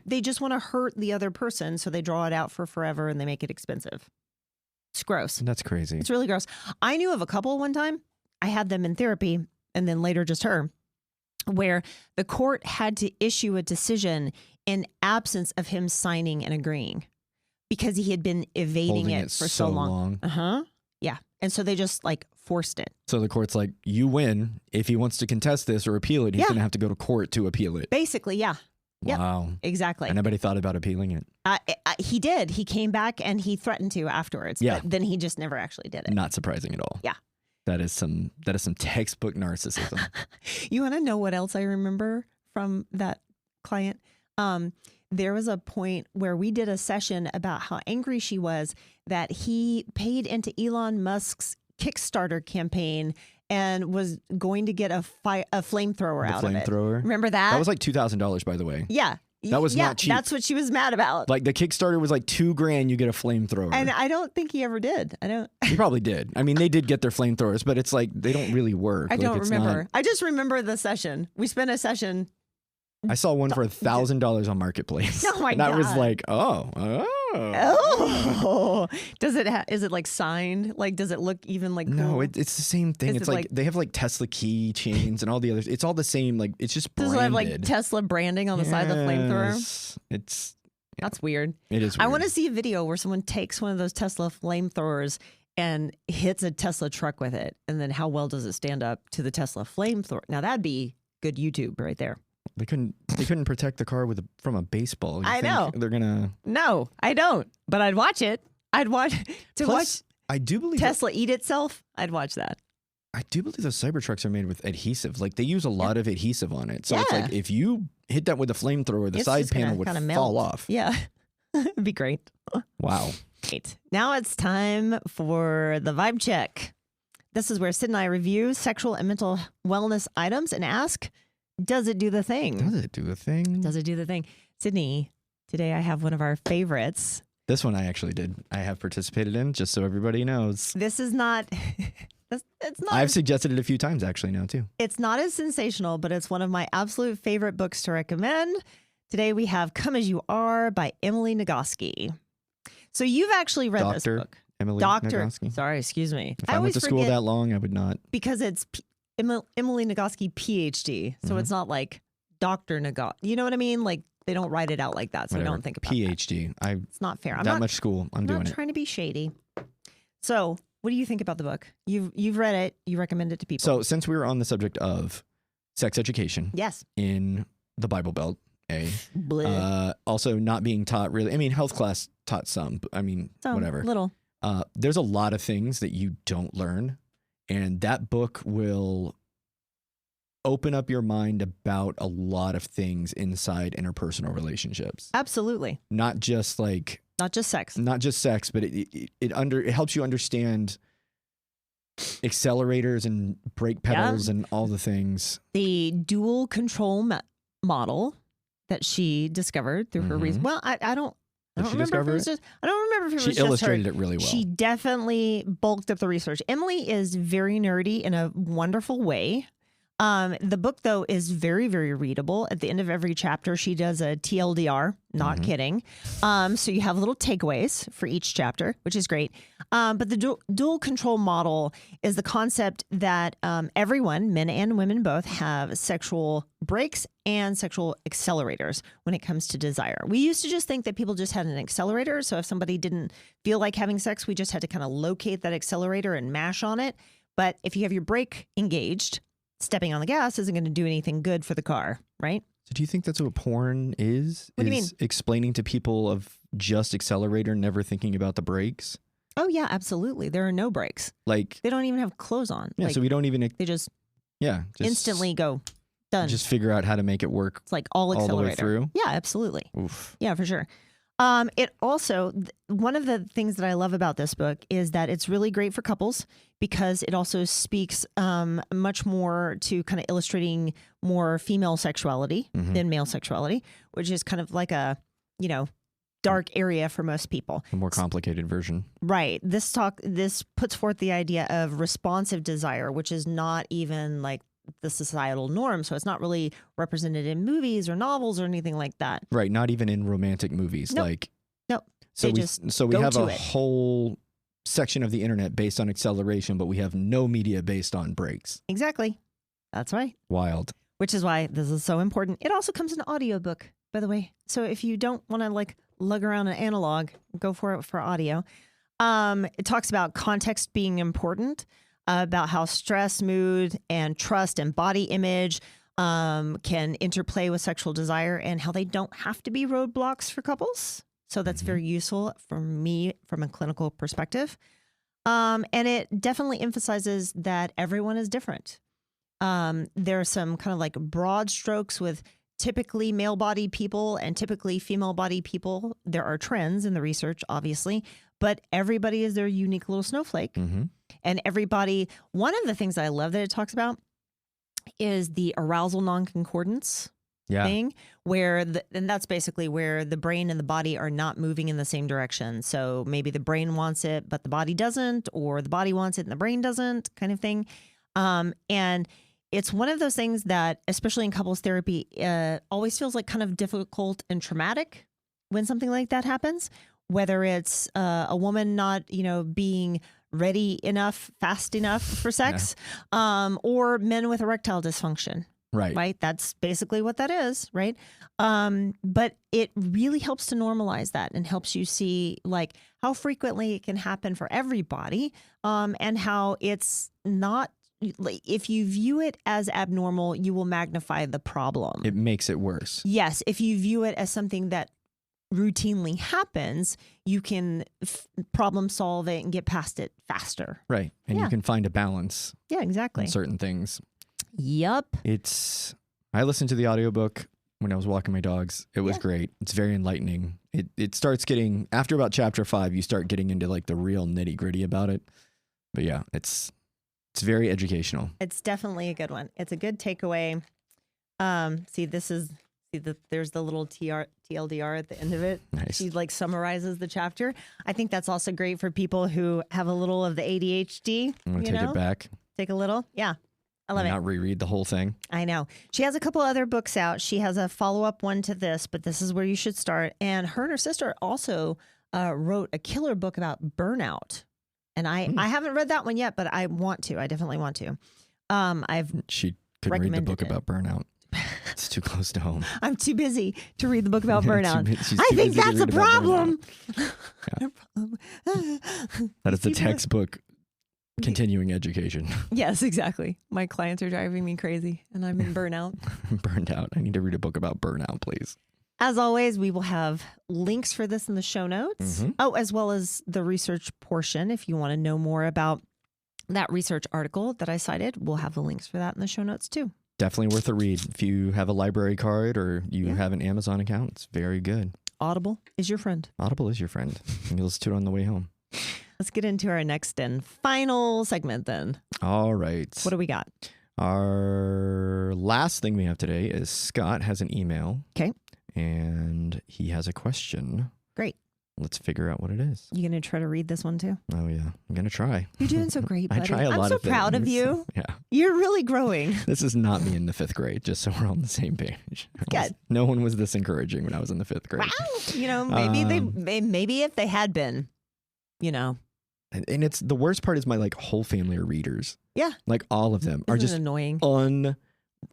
They just want to hurt the other person, so they draw it out for forever and they make it expensive. It's gross. That's crazy. It's really gross. I knew of a couple one time. I had them in therapy, and then later just her, where the court had to issue a decision in absence of him signing and agreeing, because he had been evading it for so long. Yeah. And so they just like forced it. So the court's like, you win. If he wants to contest this or appeal it, he's going to have to go to court to appeal it. Basically, yeah. Wow. Yep, exactly. And nobody thought about appealing it. He did. He came back and he threatened to afterwards. Yeah. But then he just never actually did it. Not surprising at all. Yeah. That is some textbook narcissism. You want to know what else I remember from that client? There was a point where we did a session about how angry she was that he paid into Elon Musk's Kickstarter campaign and was going to get a flamethrower out of it. Flamethrower. Remember that? That was like $2,000, by the way. Yeah. That was not cheap. That's what she was mad about. Like the Kickstarter was like $2,000, you get a flamethrower. And I don't think he ever did. He probably did. I mean, they did get their flamethrowers, but it's like they don't really work. I don't remember. I just remember the session. We spent a session. I saw one for $1,000 on Marketplace. Oh my God. God. I was like, oh. Is it like signed? Like, does it look even like cool? No, it's the same thing. Is it's like they have like Tesla key chains and all the others. It's all the same. Like it's just branded. Does it have like Tesla branding on the side of the flamethrower? That's weird. It is weird. I want to see a video where someone takes one of those Tesla flamethrowers and hits a Tesla truck with it. And then how well does it stand up to the Tesla flamethrower? Now that'd be good YouTube right there. They couldn't protect the car from a baseball. I know. They're gonna. No, I don't. But I'd watch it. I'd watch I do believe Tesla eat itself. I'd watch that. I do believe those Cybertrucks are made with adhesive. Like they use a lot of adhesive on it. So it's like if you hit that with a flamethrower, the side panel would fall off. Yeah. It'd be great. Wow. Great. Now it's time for the vibe check. This is where Sid and I review sexual and mental wellness items and ask, does it do the thing? Does it do the thing? Does it do the thing? Sydney, today I have one of our favorites. This one I actually did. I have participated in, just so everybody knows. This is not... It's not. I've suggested it a few times actually now too. It's not as sensational, but it's one of my absolute favorite books to recommend. Today we have Come As You Are by Emily Nagoski. So you've actually read this book. Dr. Nagoski. Sorry, excuse me. If I went to school that long, I would not. Because it's Emily Nagoski, PhD. So it's not like Dr. Nagoski. You know what I mean? Like they don't write it out like that. So I don't think about PhD. It's not fair. I'm not much school. I'm doing it. I'm not trying to be shady. So what do you think about the book? You've read it. You recommend it to people. So since we were on the subject of sex education, yes, in the Bible Belt, also not being taught really. I mean, health class taught some. But I mean, whatever. Little. There's a lot of things that you don't learn, and that book will open up your mind about a lot of things inside interpersonal relationships. Absolutely. Not just sex, but it helps you understand accelerators and brake pedals and all the things. The dual control model that she discovered through her reason. Well, I don't remember if it was just she illustrated it really well. She definitely bulked up the research. Emily is very nerdy in a wonderful way. The book, though, is very, very readable. At the end of every chapter, she does a TLDR. Not kidding. So you have little takeaways for each chapter, which is great. But the dual control model is the concept that everyone, men and women both, have sexual brakes and sexual accelerators when it comes to desire. We used to just think that people just had an accelerator. So if somebody didn't feel like having sex, we just had to kind of locate that accelerator and mash on it. But if you have your brake engaged, stepping on the gas isn't going to do anything good for the car, right? So do you think that's what porn is? What do you mean? Explaining to people of just accelerator, never thinking about the brakes? Oh, yeah, absolutely. There are no brakes. Like they don't even have clothes on. Yeah, so we don't even... They just instantly go, done. Just figure out how to make it work. It's like all accelerator. All the way through? Yeah, absolutely. Oof. Yeah, for sure. It also, one of the things that I love about this book is that it's really great for couples because it also speaks much more to kind of illustrating more female sexuality than male sexuality, which is kind of like a, dark area for most people. A more complicated version. Right. This puts forth the idea of responsive desire, which is not even like the societal norm. So it's not really represented in movies or novels or anything like that. Right. Not even in romantic movies. Nope. Nope. So we have a whole section of the internet based on acceleration, but we have no media based on brakes. Exactly. That's right. Wild. Which is why this is so important. It also comes in an audiobook, by the way. So if you don't want to lug around an analog, go for it for audio. It talks about context being important. About how stress, mood, and trust and body image can interplay with sexual desire and how they don't have to be roadblocks for couples. So that's very useful for me from a clinical perspective. And it definitely emphasizes that everyone is different. There are some kind of like broad strokes with typically male-bodied people and typically female-bodied people. There are trends in the research, obviously, but everybody is their unique little snowflake. And everybody, one of the things I love that it talks about is the arousal non-concordance thing, and that's basically where the brain and the body are not moving in the same direction. So maybe the brain wants it, but the body doesn't, or the body wants it and the brain doesn't, kind of thing. And it's one of those things that, especially in couples therapy, always feels like kind of difficult and traumatic when something like that happens, whether it's a woman not, being ready enough, fast enough for sex, or men with erectile dysfunction. Right. That's basically what that is. Right. But it really helps to normalize that and helps you see like how frequently it can happen for everybody. And how it's not, if you view it as abnormal, you will magnify the problem. It makes it worse. Yes. If you view it as something that routinely happens, you can problem solve it and get past it faster. Right. And you can find a balance. Yeah, exactly. In certain things. Yep. I listened to the audiobook when I was walking my dogs. It was great. It's very enlightening. It starts getting, after about chapter 5, you start getting into like the real nitty gritty about it. But yeah, it's very educational. It's definitely a good one. It's a good takeaway. There's the little TLDR at the end of it. Nice. She like summarizes the chapter. I think that's also great for people who have a little of the ADHD. I'm going to take it back. Take a little. Yeah. I love it. Not reread the whole thing. I know. She has a couple other books out. She has a follow-up one to this, but this is where you should start. And her and her sister also wrote a killer book about burnout. And I haven't read that one yet, but I want to. I definitely want to. She couldn't read the book about burnout. It's too close to home. I'm too busy to read the book about burnout. I think that's a problem. That is the textbook continuing education. Yes, exactly. My clients are driving me crazy and I'm in burnout. I'm burned out. I need to read a book about burnout, please. As always, we will have links for this in the show notes. Oh, as well as the research portion. If you want to know more about that research article that I cited, we'll have the links for that in the show notes too. Definitely worth a read. If you have a library card or you have an Amazon account, it's very good. Audible is your friend. Audible is your friend. You can listen to it on the way home. Let's get into our next and final segment then. All right. What do we got? Our last thing we have today is Scott has an email. Okay. And he has a question. Great. Let's figure out what it is. You going to try to read this one too? Oh, yeah. I'm going to try. You're doing so great, buddy. I try a lot of things. I'm so proud of you. Yeah. You're really growing. This is not me in the 5th grade, just so we're on the same page. Good. No one was this encouraging when I was in the 5th grade. Wow. Maybe if they had been, And it's the worst part is my whole family are readers. Yeah. Like all of them are just annoying.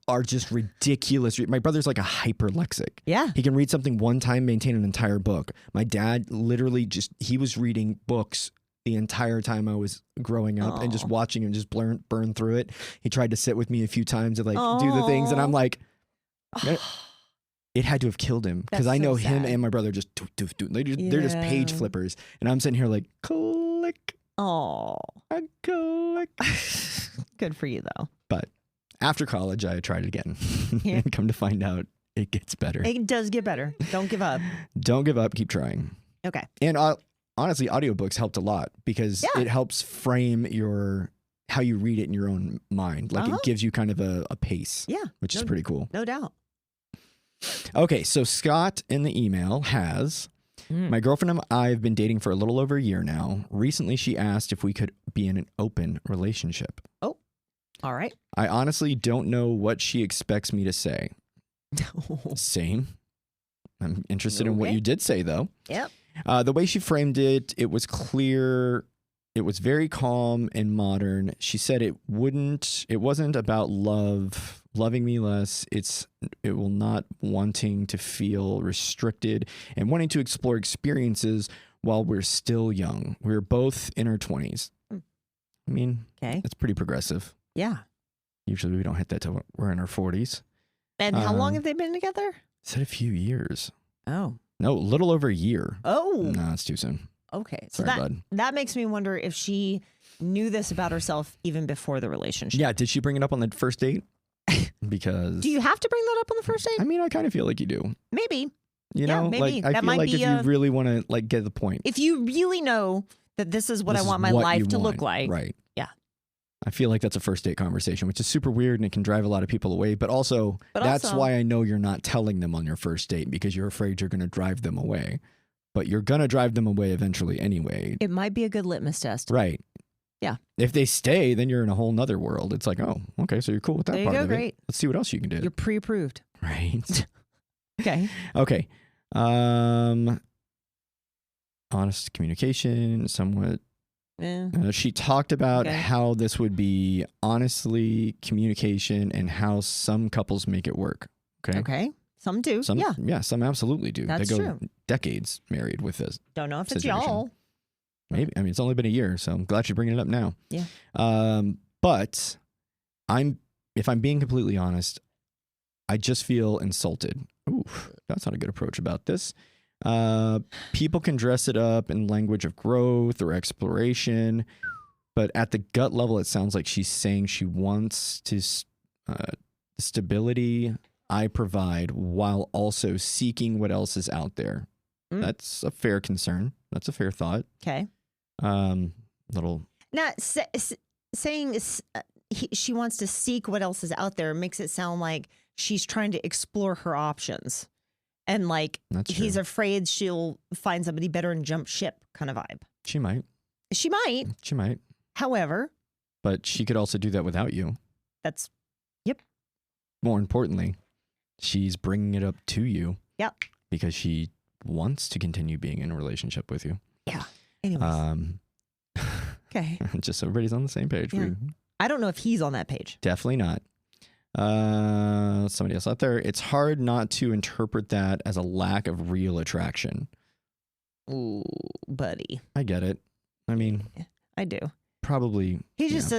Are just ridiculous. My brother's like a hyperlexic. Yeah. He can read something one time, maintain an entire book. My dad literally he was reading books the entire time I was growing up and just watching him just burn through it. He tried to sit with me a few times to do the things. And I'm like, it had to have killed him because I know him and my brother just, they're just page flippers. And I'm sitting here like, click. Oh, click. Good for you though. But after college, I tried it again and come to find out it gets better. It does get better. Don't give up. Don't give up. Keep trying. Okay. And honestly, audiobooks helped a lot because it helps frame how you read it in your own mind. Like it gives you kind of a pace. Yeah. Which is pretty cool. No doubt. Okay. So Scott in the email has, my girlfriend and I have been dating for a little over a year now. Recently, she asked if we could be in an open relationship. Oh. All right. I honestly don't know what she expects me to say. Same. I'm interested in what you did say, though. Yep. The way she framed it, it was clear. It was very calm and modern. She said it wasn't about loving me less. It will not wanting to feel restricted and wanting to explore experiences while we're still young. We're both in our 20s. I mean, that's pretty progressive. Yeah. Usually we don't hit that till we're in our 40s. And how long have they been together? Said a few years. Oh. No, a little over a year. Oh. No, it's too soon. Okay. Sorry, So bud. that makes me wonder if she knew this about herself even before the relationship. Yeah. Did she bring it up on the first date? Because do you have to bring that up on the first date? I mean, I kind of feel like you do. Maybe. You know, maybe. I feel like if you really want to get the point. If you really know that this is what I want my life to look like. Right. Yeah. I feel like that's a first date conversation, which is super weird and it can drive a lot of people away. But also, that's why I know you're not telling them on your first date because you're afraid you're going to drive them away. But you're going to drive them away eventually anyway. It might be a good litmus test. Right. Yeah. If they stay, then you're in a whole nother world. It's like, oh, okay, so you're cool with that part of it. Great. Let's see what else you can do. You're pre-approved. Right. Okay. Okay. Honest communication, somewhat. Yeah. She talked about how this would be honestly communication and how some couples make it work. Okay. Okay. Some do. Yeah, some absolutely do. That's they go true. Decades married with this. Don't know if situation. it's y'all. Maybe. I mean, it's only been a year, so I'm glad you're bringing it up now. Yeah. But if I'm being completely honest, I just feel insulted. Ooh, that's not a good approach about this. People can dress it up in language of growth or exploration, but at the gut level, it sounds like she's saying she wants to stability I provide while also seeking what else is out there. That's a fair concern. That's a fair thought. Okay. Little. Now, saying she wants to seek what else is out there makes it sound like she's trying to explore her options. And like he's afraid she'll find somebody better and jump ship kind of vibe. She might. She might. She might. However. But she could also do that without you. That's, yep. More importantly, she's bringing it up to you. Yep. Because she wants to continue being in a relationship with you. Yeah. Anyways. Okay. Just so everybody's on the same page. Yeah. I don't know if he's on that page. Definitely not. Somebody else out there. It's hard not to interpret that as a lack of real attraction. Ooh, buddy. I get it. I mean, I do. Probably. He just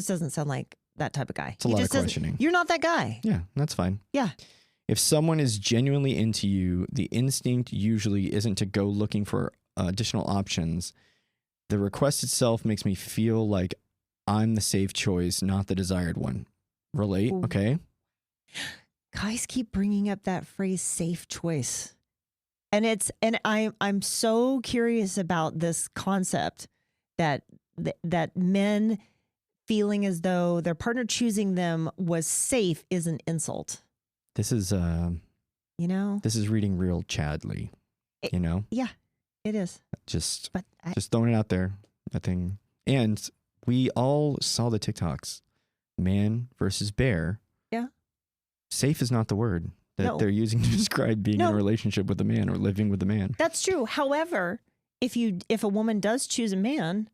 doesn't sound like that type of guy. It's a lot of questioning. You're not that guy. Yeah, that's fine. Yeah. If someone is genuinely into you, the instinct usually isn't to go looking for additional options. The request itself makes me feel like I'm the safe choice, not the desired one. Relate, Ooh. Okay? Guys keep bringing up that phrase "safe choice," and I'm so curious about this concept that men feeling as though their partner choosing them was safe is an insult. This is this is reading real Chadley, Yeah, it is. Just throwing it out there. Nothing. And we all saw the TikToks. Man versus bear. Yeah. Safe is not the word that they're using to describe being in a relationship with a man or living with a man. That's true. However, if a woman does choose a man,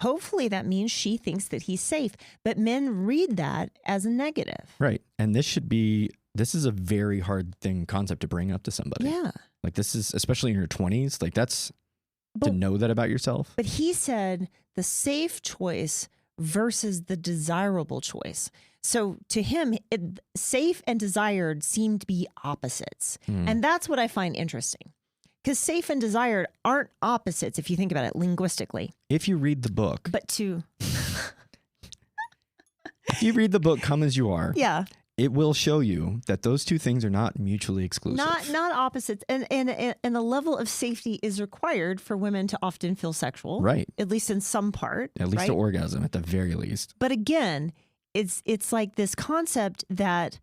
hopefully that means she thinks that he's safe. But men read that as a negative. Right. And this is a very hard concept to bring up to somebody. Yeah. Like this is, especially in your 20s, like to know that about yourself. But he said the safe choice versus the desirable choice. So to him, safe and desired seem to be opposites. And that's what I find interesting. Because safe and desired aren't opposites if you think about it linguistically. If you read the book. But if you read the book, Come As You Are. Yeah. It will show you that those two things are not mutually exclusive. Not opposites. And the level of safety is required for women to often feel sexual. Right. At least in some part. At least the orgasm, at the very least. But again, it's like this concept that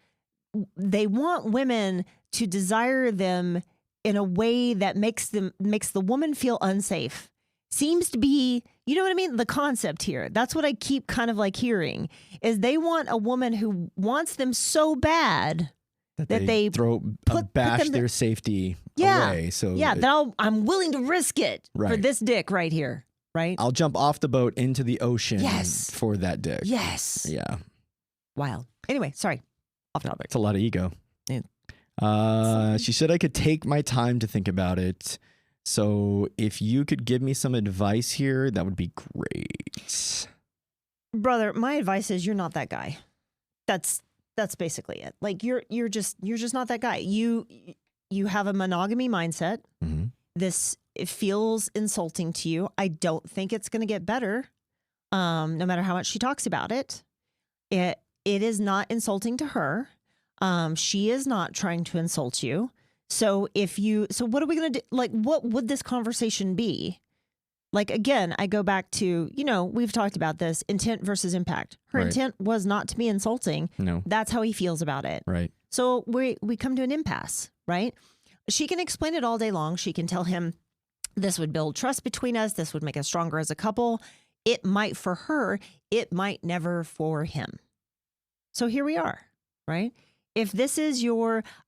they want women to desire them in a way that makes the woman feel unsafe. Seems to be, you know what I mean? The concept here. That's what I keep kind of like hearing is they want a woman who wants them so bad that they bash their safety away. So that I'm willing to risk it for this dick right here. Right. I'll jump off the boat into the ocean for that dick. Yes. Yeah. Wild. Anyway, sorry. Off topic. It's a lot of ego. Yeah. She said I could take my time to think about it. So if you could give me some advice here, that would be great. Brother, my advice is you're not that guy. That's basically it. Like you're just not that guy. You have a monogamy mindset. Mm-hmm. It feels insulting to you. I don't think it's going to get better. No matter how much she talks about it. It is not insulting to her. She is not trying to insult you. So what are we going to do? Like, what would this conversation be? Like, again, I go back to, we've talked about this intent versus impact. Her intent was not to be insulting. No. That's how he feels about it. Right. So we come to an impasse, right? She can explain it all day long. She can tell him this would build trust between us. This would make us stronger as a couple. It might for her. It might never for him. So here we are, right? If this is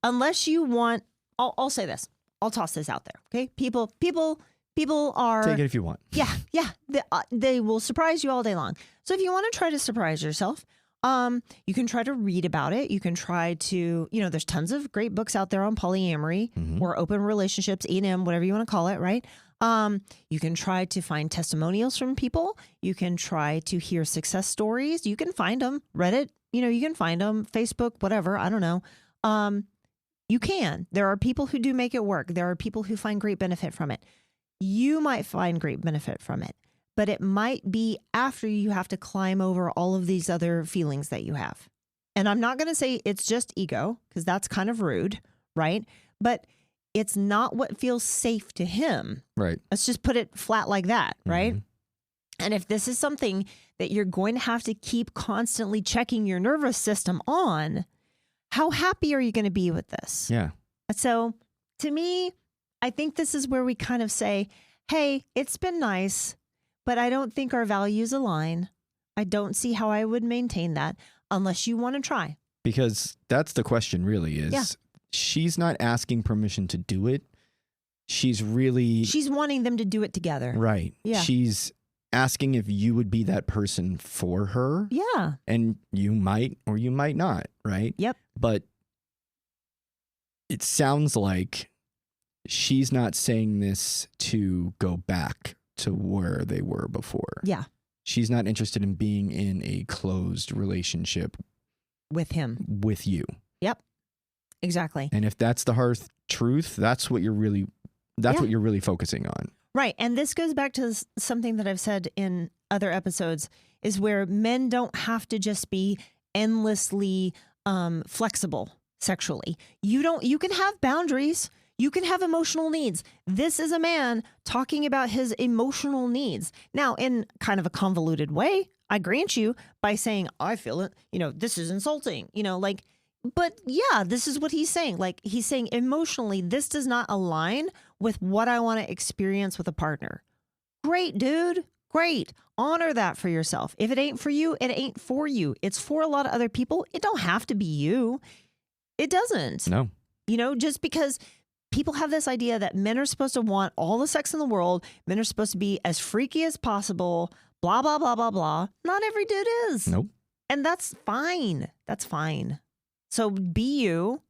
unless you want, I'll say this. I'll toss this out there. Okay. People are. Take it if you want. Yeah. They will surprise you all day long. So if you want to try to surprise yourself, you can try to read about it. You can try to, there's tons of great books out there on polyamory or open relationships, E&M, whatever you want to call it. Right. You can try to find testimonials from people. You can try to hear success stories. You can find them. Reddit, you can find them. Facebook, whatever. I don't know. You can. There are people who do make it work. There are people who find great benefit from it. You might find great benefit from it, but it might be after you have to climb over all of these other feelings that you have. And I'm not going to say it's just ego, because that's kind of rude, right? But it's not what feels safe to him. Right. Let's just put it flat like that, right? And if this is something that you're going to have to keep constantly checking your nervous system on, how happy are you going to be with this? Yeah. So to me, I think this is where we kind of say, hey, it's been nice, but I don't think our values align. I don't see how I would maintain that unless you want to try. Because that's the question really is, she's not asking permission to do it. She's wanting them to do it together. Right. Yeah. She's asking if you would be that person for her. Yeah. And you might or you might not, right? Yep. But it sounds like she's not saying this to go back to where they were before. Yeah. She's not interested in being in a closed relationship with him. With you. Yep. Exactly. And if that's the hard truth, that's what you're really focusing on. Right. And this goes back to something that I've said in other episodes, is where men don't have to just be endlessly flexible sexually. You can have boundaries. You can have emotional needs. This is a man talking about his emotional needs. Now, in kind of a convoluted way, I grant you, by saying, I feel it, this is insulting, but yeah, this is what he's saying. Like, he's saying emotionally, this does not align with what I want to experience with a partner. Great, dude. Great. Honor that for yourself. If it ain't for you, it ain't for you. It's for a lot of other people. It don't have to be you. It doesn't. No. Just because people have this idea that men are supposed to want all the sex in the world, men are supposed to be as freaky as possible, blah, blah, blah, blah, blah. Not every dude is. Nope. And that's fine. That's fine. So be you.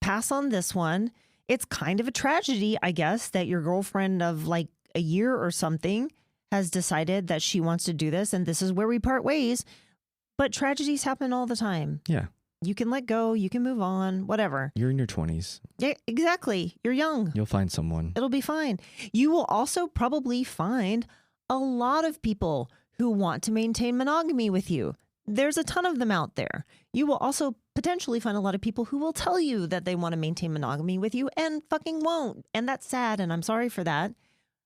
Pass on this one. It's kind of a tragedy, I guess, that your girlfriend of like a year or something has decided that she wants to do this and this is where we part ways. But tragedies happen all the time. Yeah. You can let go. You can move on, whatever. You're in your 20s. Yeah, exactly. You're young. You'll find someone. It'll be fine. You will also probably find a lot of people who want to maintain monogamy with you. There's a ton of them out there. You will also potentially find a lot of people who will tell you that they want to maintain monogamy with you and fucking won't. And that's sad. And I'm sorry for that.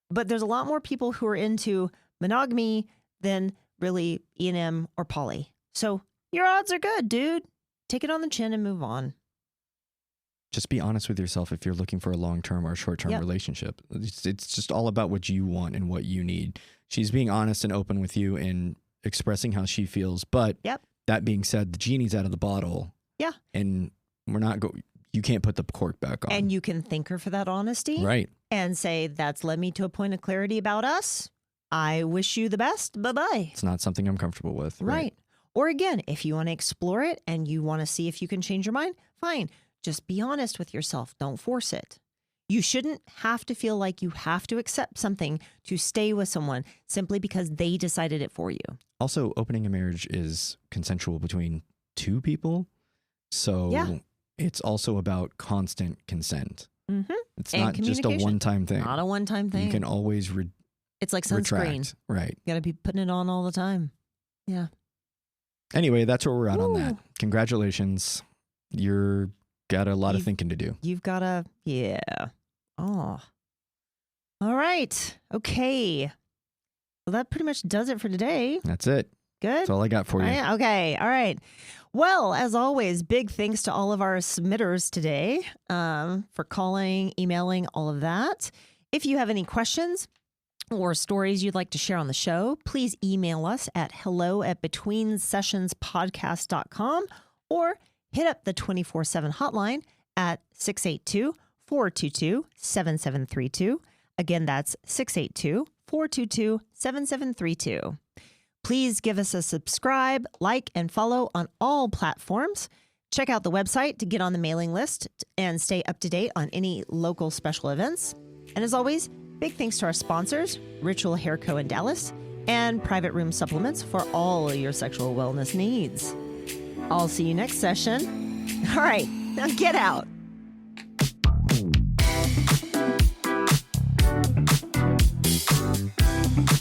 But there's a lot more people who are into monogamy than really E&M or poly. So your odds are good, dude. Take it on the chin and move on. Just be honest with yourself if you're looking for a long-term or short-term relationship. It's just all about what you want and what you need. She's being honest and open with you and expressing how she feels. But that being said, the genie's out of the bottle. Yeah. And you can't put the cork back on. And you can thank her for that honesty. Right. And say, that's led me to a point of clarity about us. I wish you the best. Bye-bye. It's not something I'm comfortable with. Right. Or again, if you want to explore it and you want to see if you can change your mind, fine. Just be honest with yourself. Don't force it. You shouldn't have to feel like you have to accept something to stay with someone simply because they decided it for you. Also, opening a marriage is consensual between two people. So it's also about constant consent. Mm-hmm. It's not just a one-time thing. Not a one-time thing. You can always it's like sunscreen. Retract. Right. You got to be putting it on all the time. Yeah. Anyway, that's where we're at on that. Congratulations. You're got a lot of thinking to do. You've got to, Oh. All right. Okay. Well, that pretty much does it for today. That's it. Good. That's all I got for you. Okay. All right. Well, as always, big thanks to all of our submitters today for calling, emailing, all of that. If you have any questions or stories you'd like to share on the show, please email us at hello@betweensessionspodcast.com or hit up the 24/7 hotline at 682-422-7732. Again, that's 682-422-7732. Please give us a subscribe, like, and follow on all platforms. Check out the website to get on the mailing list and stay up to date on any local special events. And as always, big thanks to our sponsors, Ritual Hair Co. in Dallas, and Private Room Supplements for all your sexual wellness needs. I'll see you next session. All right, now get out. Bye.